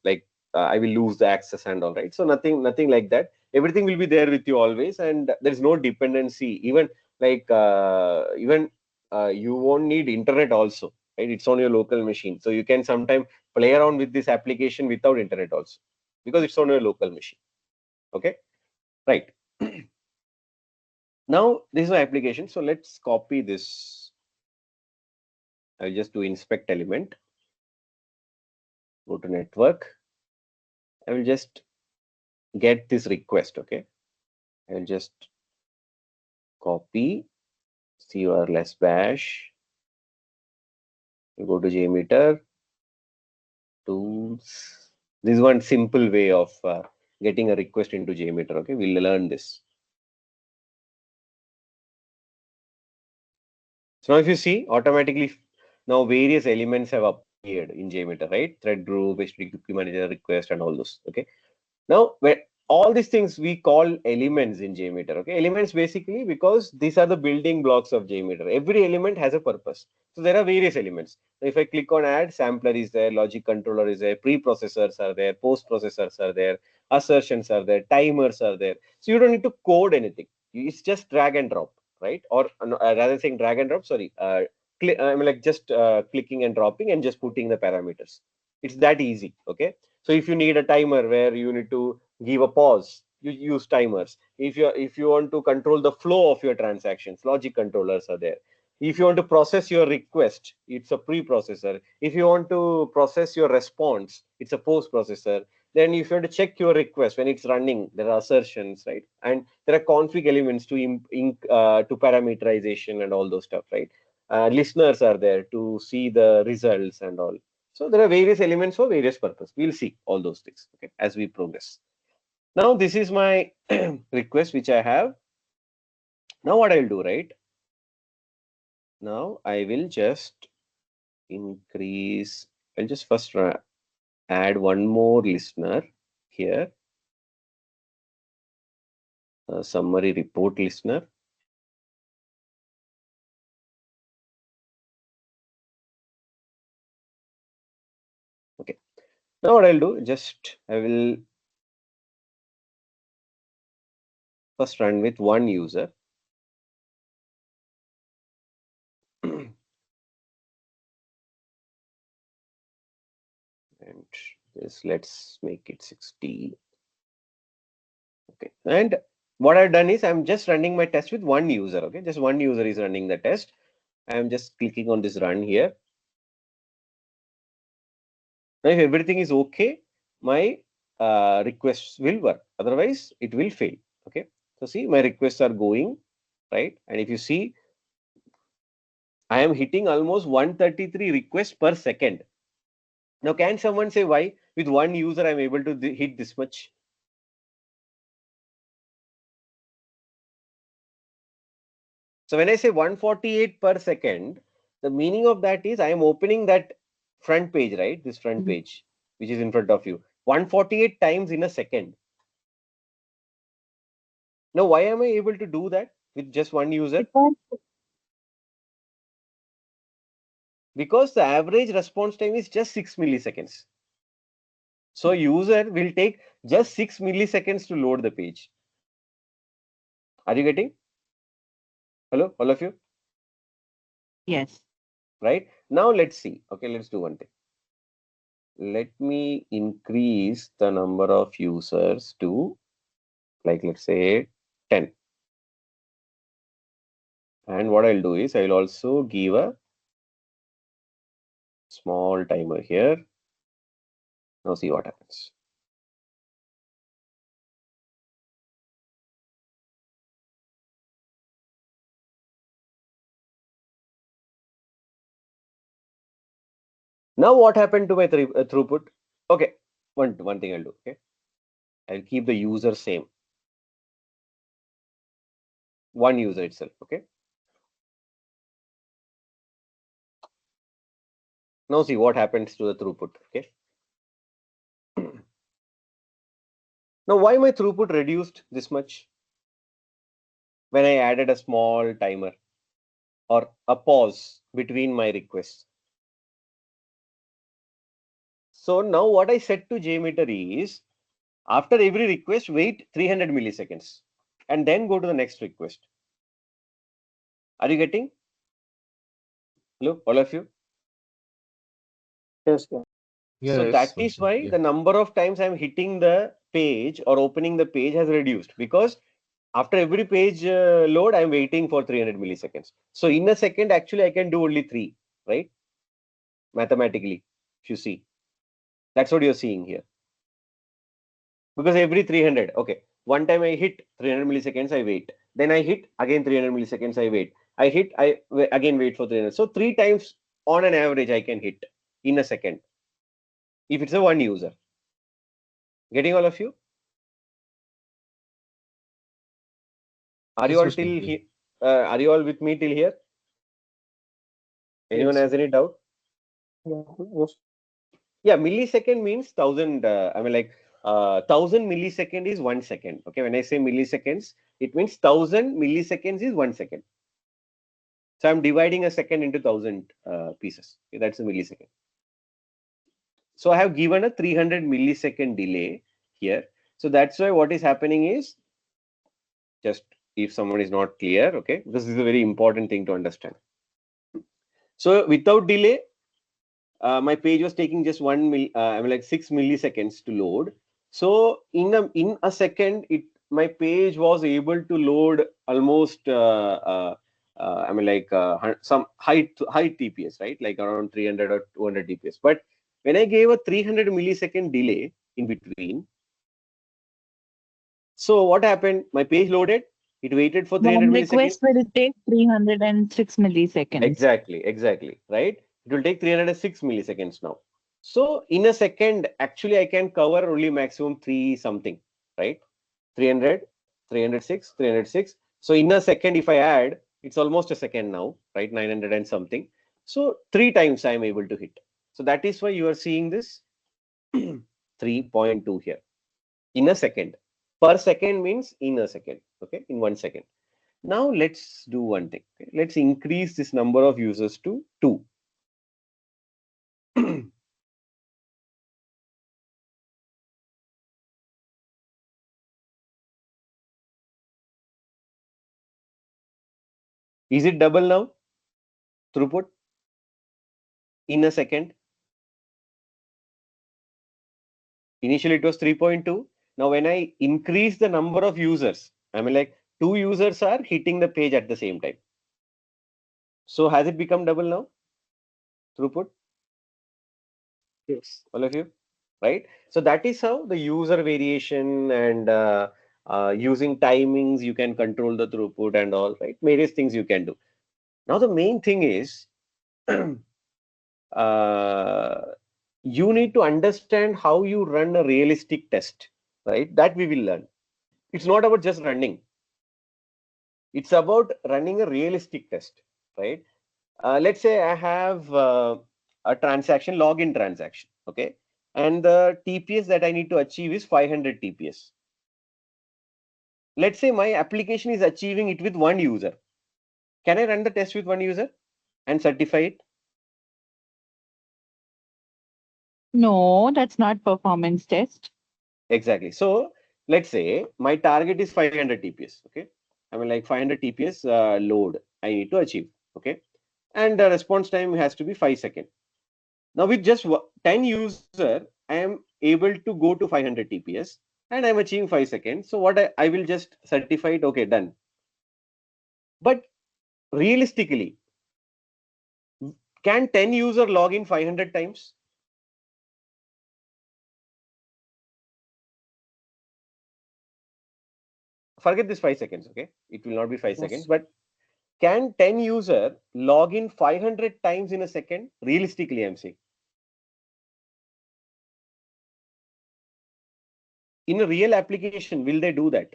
like I will lose the access and all, right. So nothing like that. Everything will be there with you always, and there is no dependency. Even like you won't need internet also, right? It's on your local machine, so you can sometime play around with this application without internet also, because it's on your local machine. Okay, right. Now this is my application. So let's copy this. I'll just do inspect element. Go to network. I will just get this request. Okay. I'll just copy curls bash. You go to JMeter tools. This is one simple way of getting a request into JMeter. Okay, we'll learn this. So now if you see, automatically now various elements have appeared in JMeter, right? Thread group, HTTP manager, request, and all those. Okay. Now, all these things we call elements in JMeter. Okay, elements basically because these are the building blocks of JMeter. Every element has a purpose. So there are various elements. If I click on add, sampler is there, logic controller is there, pre-processors are there, post-processors are there, assertions are there, timers are there. So you don't need to code anything. It's just drag and drop, right? Or rather than saying drag and drop, sorry, I mean like just clicking and dropping and just putting the parameters. It's that easy. Okay. So if you need a timer where you need to give a pause, you use timers. If you want to control the flow of your transactions, logic controllers are there. If you want to process your request, it's a pre-processor. If you want to process your response, it's a post-processor. Then if you want to check your request when it's running, there are assertions, right? And there are config elements to parameterization and all those stuff, right? Listeners are there to see the results and all. So there are various elements for various purpose. We'll see all those things, okay, as we progress. Now this is my request which I have. Now what I'll do, right? Now I will just increase. I'll just first add one more listener here. Summary report listener. Okay. Now what I'll do, just I will first run with one user. And this, let's make it 60. Okay. And what I've done is I'm just running my test with one user. Okay. Just one user is running the test. I'm just clicking on this run here. Now, if everything is okay, my requests will work. Otherwise, it will fail. Okay. So see, my requests are going, right? And if you see, I am hitting almost 133 requests per second. Now, can someone say why with one user I'm able to hit this much? So when I say 148 per second, the meaning of that is I am opening that front page, right? This front page, which is in front of you, 148 times in a second. Now, why am I able to do that with just one user? Because the average response time is just 6 milliseconds. So user will take just 6 milliseconds to load the page. Are you getting? Hello, all of you? Yes. Right? Now let's see. Okay, let's do one thing. Let me increase the number of users to, like, let's say 10. And what I'll do is I'll also give a small timer here. Now see what happens. Now what happened to my throughput? Okay, one thing I'll do. Okay, I'll keep the user same. One user itself. Okay. Now see what happens to the throughput. Okay. Now why my throughput reduced this much? When I added a small timer or a pause between my requests. So now what I said to JMeter is, after every request, wait 300 milliseconds and then go to the next request. Are you getting? Hello, all of you? Yes, yeah. So that is Yes. why Yeah. the number of times I'm hitting the page or opening the page has reduced, because after every page load, I'm waiting for 300 milliseconds. So in a second, actually, I can do only 3, right? Mathematically, if you see. That's what you're seeing here. Because every 300, okay, one time I hit 300 milliseconds, I wait. Then I hit again 300 milliseconds, I wait. I hit, again wait for 300. So 3 times on an average, I can hit in a second if it's a one user. Getting all of you? Are you Yes, all Vishnu. till Yeah. here? Are you all with me till here? Anyone Yes, has any doubt? yeah. Yes. Yeah, millisecond means 1000. I mean, like 1000 millisecond is 1 second. Okay, when I say milliseconds, it means 1000 milliseconds is 1 second. So I'm dividing a second into 1000 pieces. Okay, that's a millisecond. So I have given a 300 millisecond delay here. So that's why what is happening is, just if someone is not clear, okay, this is a very important thing to understand. So without delay, my page was taking just 6 milliseconds to load. So in a second, my page was able to load almost some high TPS, right? Like around 300 or 200 TPS. But when I gave a 300 millisecond delay in between, so what happened? My page loaded. It waited for 300 One milliseconds. request will take 306 milliseconds. Exactly. Right? It will take 306 milliseconds now. So in a second, actually, I can cover only maximum 3 something, right? 300, 306, 306. So in a second, if I add, it's almost a second now, right? 900 and something. So 3 times I am able to hit. So that is why you are seeing this 3.2 here in a second. Per second means in a second, okay? In 1 second. Now let's do one thing. Okay? Let's increase this number of users to 2. Is it double now? Throughput in a second. Initially it was 3.2. Now when I increase the number of users, I mean like 2 users are hitting the page at the same time. So has it become double now? Throughput? Yes. All of you, right? So that is how the user variation and using timings, you can control the throughput and all, right? Various things you can do. Now the main thing is you need to understand how you run a realistic test, right? That we will learn. It's not about just running. It's about running a realistic test, right? Let's say I have a transaction, login transaction, okay? And the TPS that I need to achieve is 500 TPS. Let's say my application is achieving it with 1 user. Can I run the test with 1 user and certify it? No, that's not performance test. Exactly. So let's say my target is 500 TPS, okay? I mean like 500 TPS load I need to achieve, okay? And the response time has to be 5 seconds. Now with just 10 user, I am able to go to 500 TPS and I'm achieving 5 seconds. So what I will just certify it, okay, done. But realistically, can 10 user log in 500 times? Forget this 5 seconds, okay? It will not be 5 seconds, but can 10 user log in 500 times in a second? Realistically, I'm saying. In a real application, will they do that?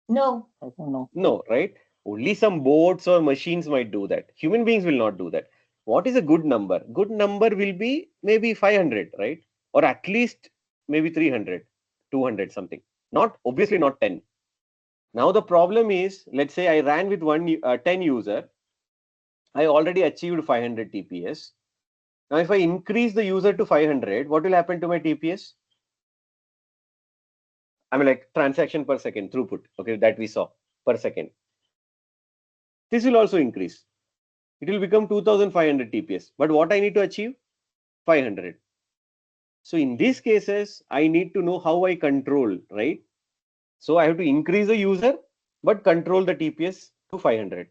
No. I don't know. No, right? Only some bots or machines might do that. Human beings will not do that. What is a good number? Good number will be maybe 500, right? Or at least maybe 300, 200 something. Not obviously not 10. Now the problem is, let's say I ran with 10 user. I already achieved 500 TPS. Now if I increase the user to 500, what will happen to my TPS? I mean like transaction per second throughput, okay, that we saw per second. This will also increase. It will become 2500 TPS. But what I need to achieve? 500. So in these cases, I need to know how I control, right? So I have to increase the user, but control the TPS to 500.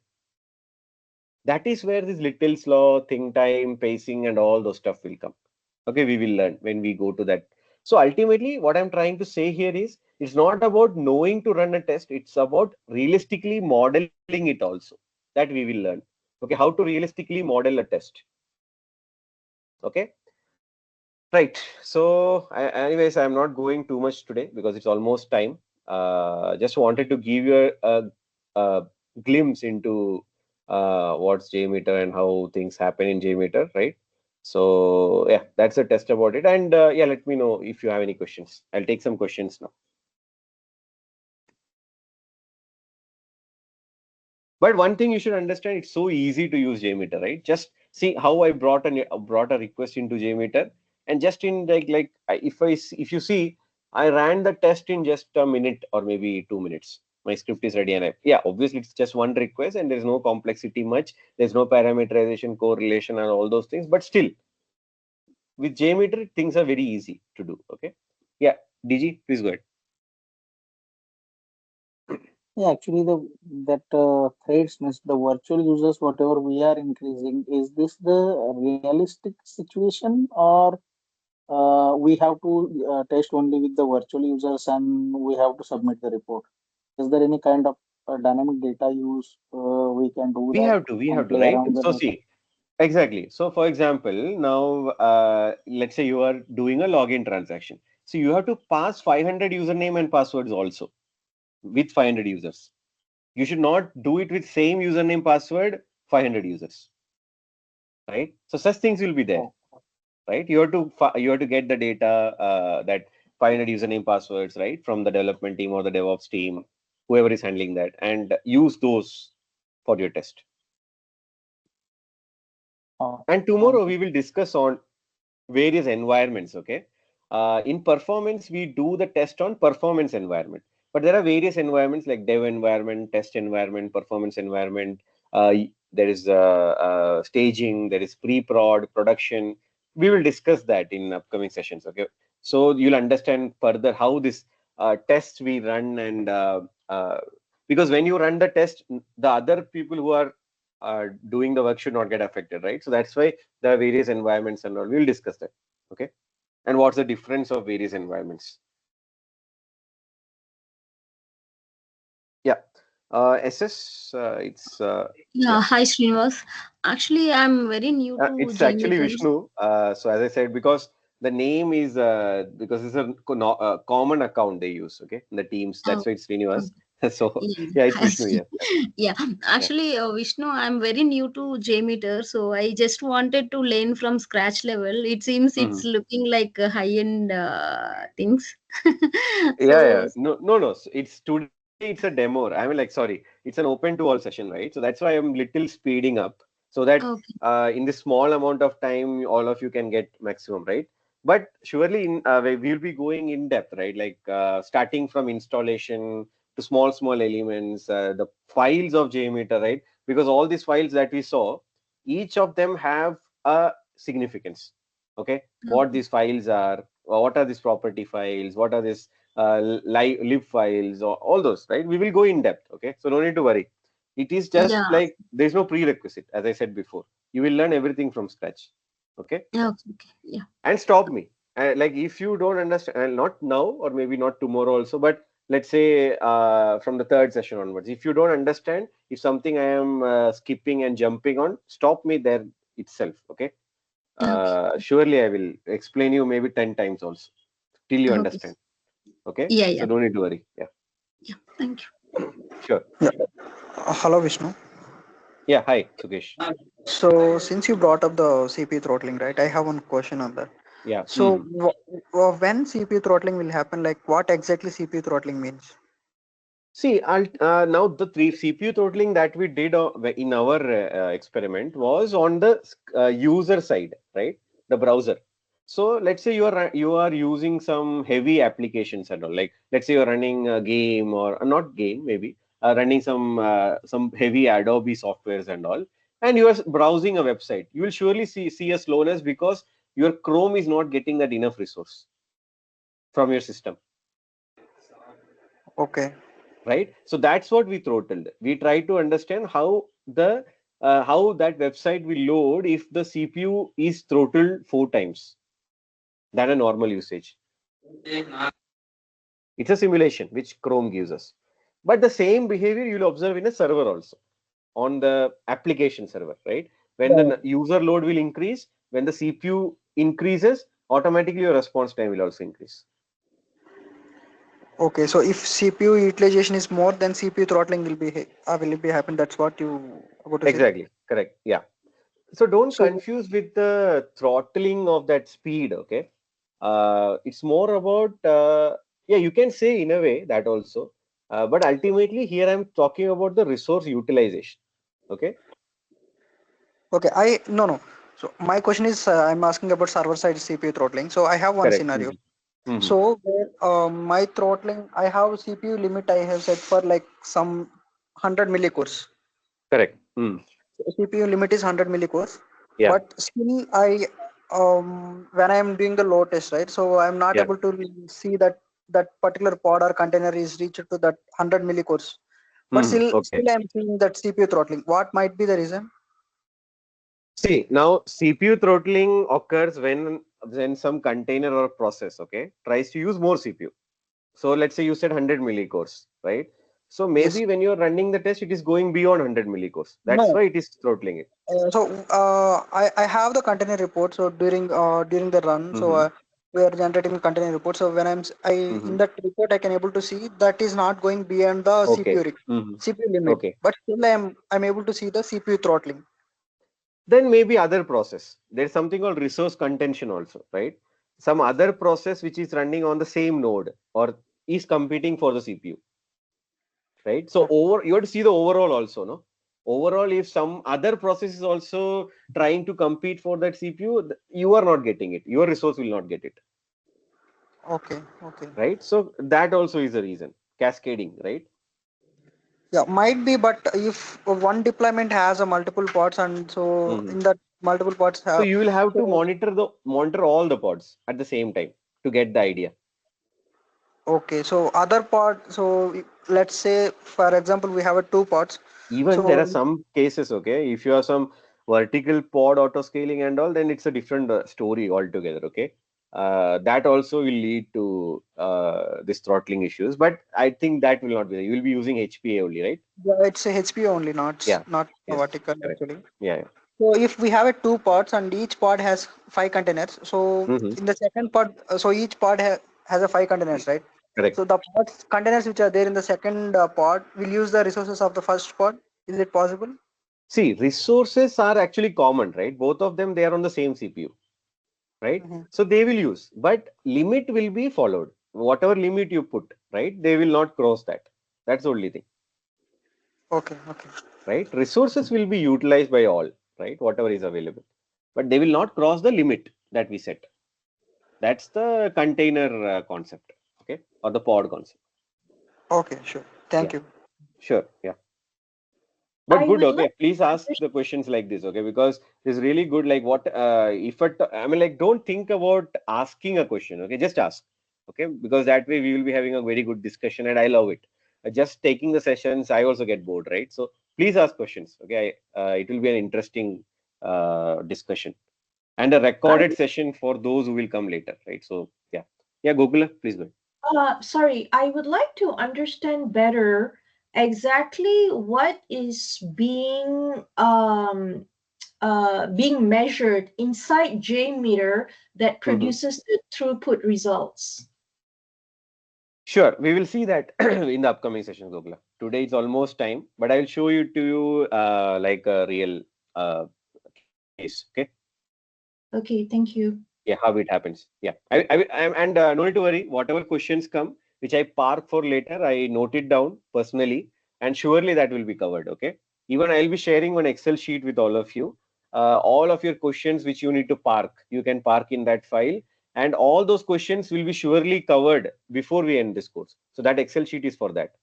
That is where this Little's law, think time, pacing, and all those stuff will come. Okay, we will learn when we go to that. So ultimately, what I'm trying to say here is, it's not about knowing to run a test. It's about realistically modeling it also. That we will learn. Okay, how to realistically model a test. Okay. Right. So, anyways, I'm not going too much today because it's almost time. Just wanted to give you a glimpse into what's JMeter and how things happen in JMeter, right? So yeah, that's a test about it. And yeah, let me know if you have any questions. I'll take some questions now. But one thing you should understand, it's so easy to use JMeter, right? Just see how I brought a request into JMeter, and just in if you see, I ran the test in just a minute or maybe 2 minutes. My script is ready, and yeah, obviously it's just one request, and there's no complexity much. There's no parameterization, correlation, and all those things. But still, with JMeter, things are very easy to do. Okay, yeah, DG, please go ahead. Yeah, actually, that threads means the virtual users, whatever we are increasing, is this the realistic situation, or we have to test only with the virtual users and we have to submit the report? Is there any kind of dynamic data use we can do We that have to, and play right? around the So data? see, exactly. So for example, now let's say you are doing a login transaction. So you have to pass 500 username and passwords also with 500 users. You should not do it with same username password 500 users, right? So such things will be there, Oh, right? You have to get the data that 500 username passwords, right, from the development team or the DevOps team, whoever is handling that, and use those for your test. And tomorrow we will discuss on various environments. Okay, in performance we do the test on performance environment, but there are various environments like dev environment, test environment, performance environment. There is staging, there is pre-prod, production. We will discuss that in upcoming sessions. Okay, so you'll understand further how this test we run, and because when you run the test, the other people who are doing the work should not get affected, right? So that's why there are various environments and all. We'll discuss that. Okay, and what's the difference of various environments? Yeah, SS, it's Yeah, yeah, hi Srinivas. Actually, I'm very new to it's actually JMeter. Vishnu. So as I said, because the name is because it's a common account they use. Okay, in the teams. That's Oh, why it's oh, Srinivas. So yeah. yeah, it's Vishnu. Yeah, Yeah, yeah. actually, Vishnu, I'm very new to JMeter, so I just wanted to learn from scratch level. It seems Hmm. it's looking like high-end things. Yeah, So, yeah. No, no, no. So it's today. It's a demo. I mean, like, sorry, it's an open to all session, right? So that's why I'm little speeding up so that okay, in this small amount of time, all of you can get maximum, right? But surely, we'll be going in depth, right? Like starting from installation to small elements, the files of JMeter, right? Because all these files that we saw, each of them have a significance. Okay, what okay, these files are, what are these property files, what are these lib files, or all those, right? We will go in depth. Okay, so no need to worry. It is just yeah, like there's no prerequisite, as I said before. You will learn everything from scratch. Okay, okay, okay, yeah, and stop me. Like if you don't understand, not now or maybe not tomorrow also, but let's say from the third session onwards, if you don't understand, if something I am skipping and jumping on, stop me there itself. Okay, okay, surely I will explain you maybe 10 times also till you okay, understand. Okay, yeah, so yeah, don't need to worry. Yeah, yeah. Thank you. sure. Yeah. Hello, Vishnu. Yeah, hi, Sukesh. So, since you brought up the CPU throttling, right? I have one question on that. Yeah. So, when CPU throttling will happen, like what exactly CPU throttling means? See, now the three CPU throttling that we did in our experiment was on the user side, right? The browser. So let's say you are using some heavy applications and all. Like let's say you're running a game or not game, maybe running some heavy Adobe softwares and all, and you are browsing a website. You will surely see a slowness because your Chrome is not getting that enough resource from your system, Okay. right? So that's what we throttled. We try to understand how that website will load if the CPU is throttled 4 times than a normal usage. It's a simulation which Chrome gives us, but the same behavior you'll observe in a server also, on the application server, right? When the user load will increase, when the CPU increases, automatically your response time will also increase. Okay. So, if CPU utilization is more, then CPU throttling will be will it be happen? That's what you about to say. Exactly, correct. Yeah. So don't So confuse with the throttling of that speed. Okay. It's more about yeah, you can say in a way that also, but ultimately here I'm talking about the resource utilization. Okay. okay, I no no. So my question is, I'm asking about server side CPU throttling. So I have one Correct. scenario. Hmm. So where my throttling, I have CPU limit I have set for like some 100 millicores. Correct. Mm. CPU limit is 100 millicores, Yeah. but still I when I am doing the load test, right? So I'm not Yeah. able to see that that particular pod or container is reached to that 100 millicores. But Hmm. Okay. still I'm seeing that CPU throttling. What might be the reason? See, now CPU throttling occurs when some container or process, okay, tries to use more CPU. So let's say you said 100 millicores, right? So Yes. maybe when you're running the test, it is going beyond 100 millicores. That's No. why it is throttling it. I have the container report. So during the run, so Mm-hmm. we are generating the container report. So when I Mm-hmm. in that report, I can able to see that is not going beyond the Okay. Mm-hmm. CPU limit, Okay. but still I'm able to see the CPU throttling. Then maybe other process. There's something called resource contention also, right? Some other process which is running on the same node or is competing for the CPU, right? So you have to see the overall also, no? Overall, if some other process is also trying to compete for that CPU, you are not getting it. Your resource will not get it, Okay, okay. right? So that also is a reason. Cascading, right? Yeah, might be, but if one deployment has a multiple pods, and so Hmm. in that multiple pods So have, you will have to so monitor all the pods at the same time to get the idea. okay, so other pod, so let's say for example we have a two pods, Even there so are some cases, okay, if you have some vertical pod auto scaling and all, then it's a different story altogether, okay. That also will lead to this throttling issues, but I think that will not be there. You will be using HPA only, right? yeah, it's a HP only, Yeah. not a Yes. vertical Correct. actually. Yeah. So if we have a two pods and each pod has five containers, so Mm-hmm. in the second pod, so each pod has a five containers, right? Correct. So the pods containers which are there in the second pod will use the resources of the first pod. Is it possible? See, resources are actually common, right? Both of them, they are on the same CPU, right? Mhm. So they will use, but limit will be followed. Whatever limit you put, right? They will not cross that. That's the only thing, Okay, okay. right? Resources will be utilized by all, right? Whatever is available, but they will not cross the limit that we set. That's the container concept, okay, or the pod concept. Okay, sure. Yeah, Thank you. sure. Yeah. But I good, would like okay. Please to ask the questions like this, okay? Because it's really good. Like what if it, I mean, like don't think about asking a question, okay? Just ask, okay? Because that way we will be having a very good discussion, and I love it. Just taking the sessions, I also get bored, right? So please ask questions, okay? It will be an interesting discussion and a recorded understand. session for those who will come later, right? So yeah, yeah. Gokula, please go. Sorry, I would like to understand better exactly what is being measured inside JMeter that Mhm. produces the throughput results. Sure, we will see that in the upcoming sessions, Gokula. Today it's almost time, but I will show you to you like a real case. Okay, Okay, thank you. yeah, how it happens. Yeah, and no need to worry. Whatever questions come, which I park for later, I note it down personally, and surely that will be covered. Okay. Even I'll be sharing one Excel sheet with all of you. All of your questions which you need to park, you can park in that file, and all those questions will be surely covered before we end this course. So that Excel sheet is for that.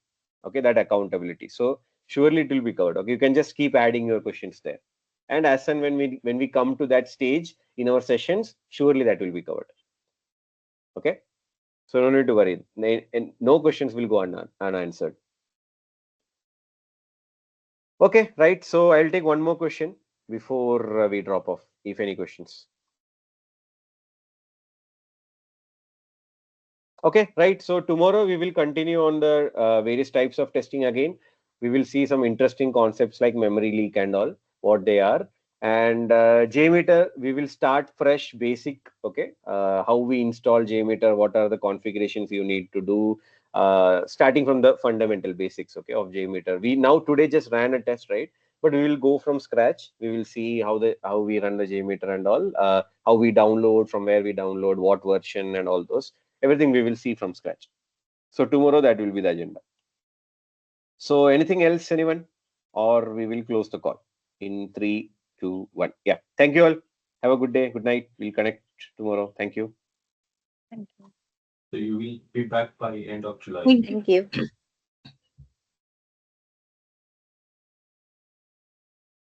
Okay, that accountability. So surely it will be covered. Okay, you can just keep adding your questions there, and as and when we come to that stage in our sessions, surely that will be covered. Okay, so no need to worry, and no questions will go unanswered. Okay, right, so I'll take one more question before we drop off, if any questions. Okay, right. So tomorrow we will continue on the various types of testing again. We will see some interesting concepts like memory leak and all, what they are. And JMeter, we will start fresh basic, okay? How we install JMeter, what are the configurations you need to do, starting from the fundamental basics, okay, of JMeter. We now today just ran a test, right? but we will go from scratch. We will see how we run the JMeter and all, how we download, from where we download, what version and all those. Everything we will see from scratch. So tomorrow that will be the agenda. So anything else, anyone? Or we will close the call in 3, 2, 1. Yeah. Thank you all. Have a good day. Good night. We'll connect tomorrow. Thank you. Thank you. So you will be back by end of July. Thank you.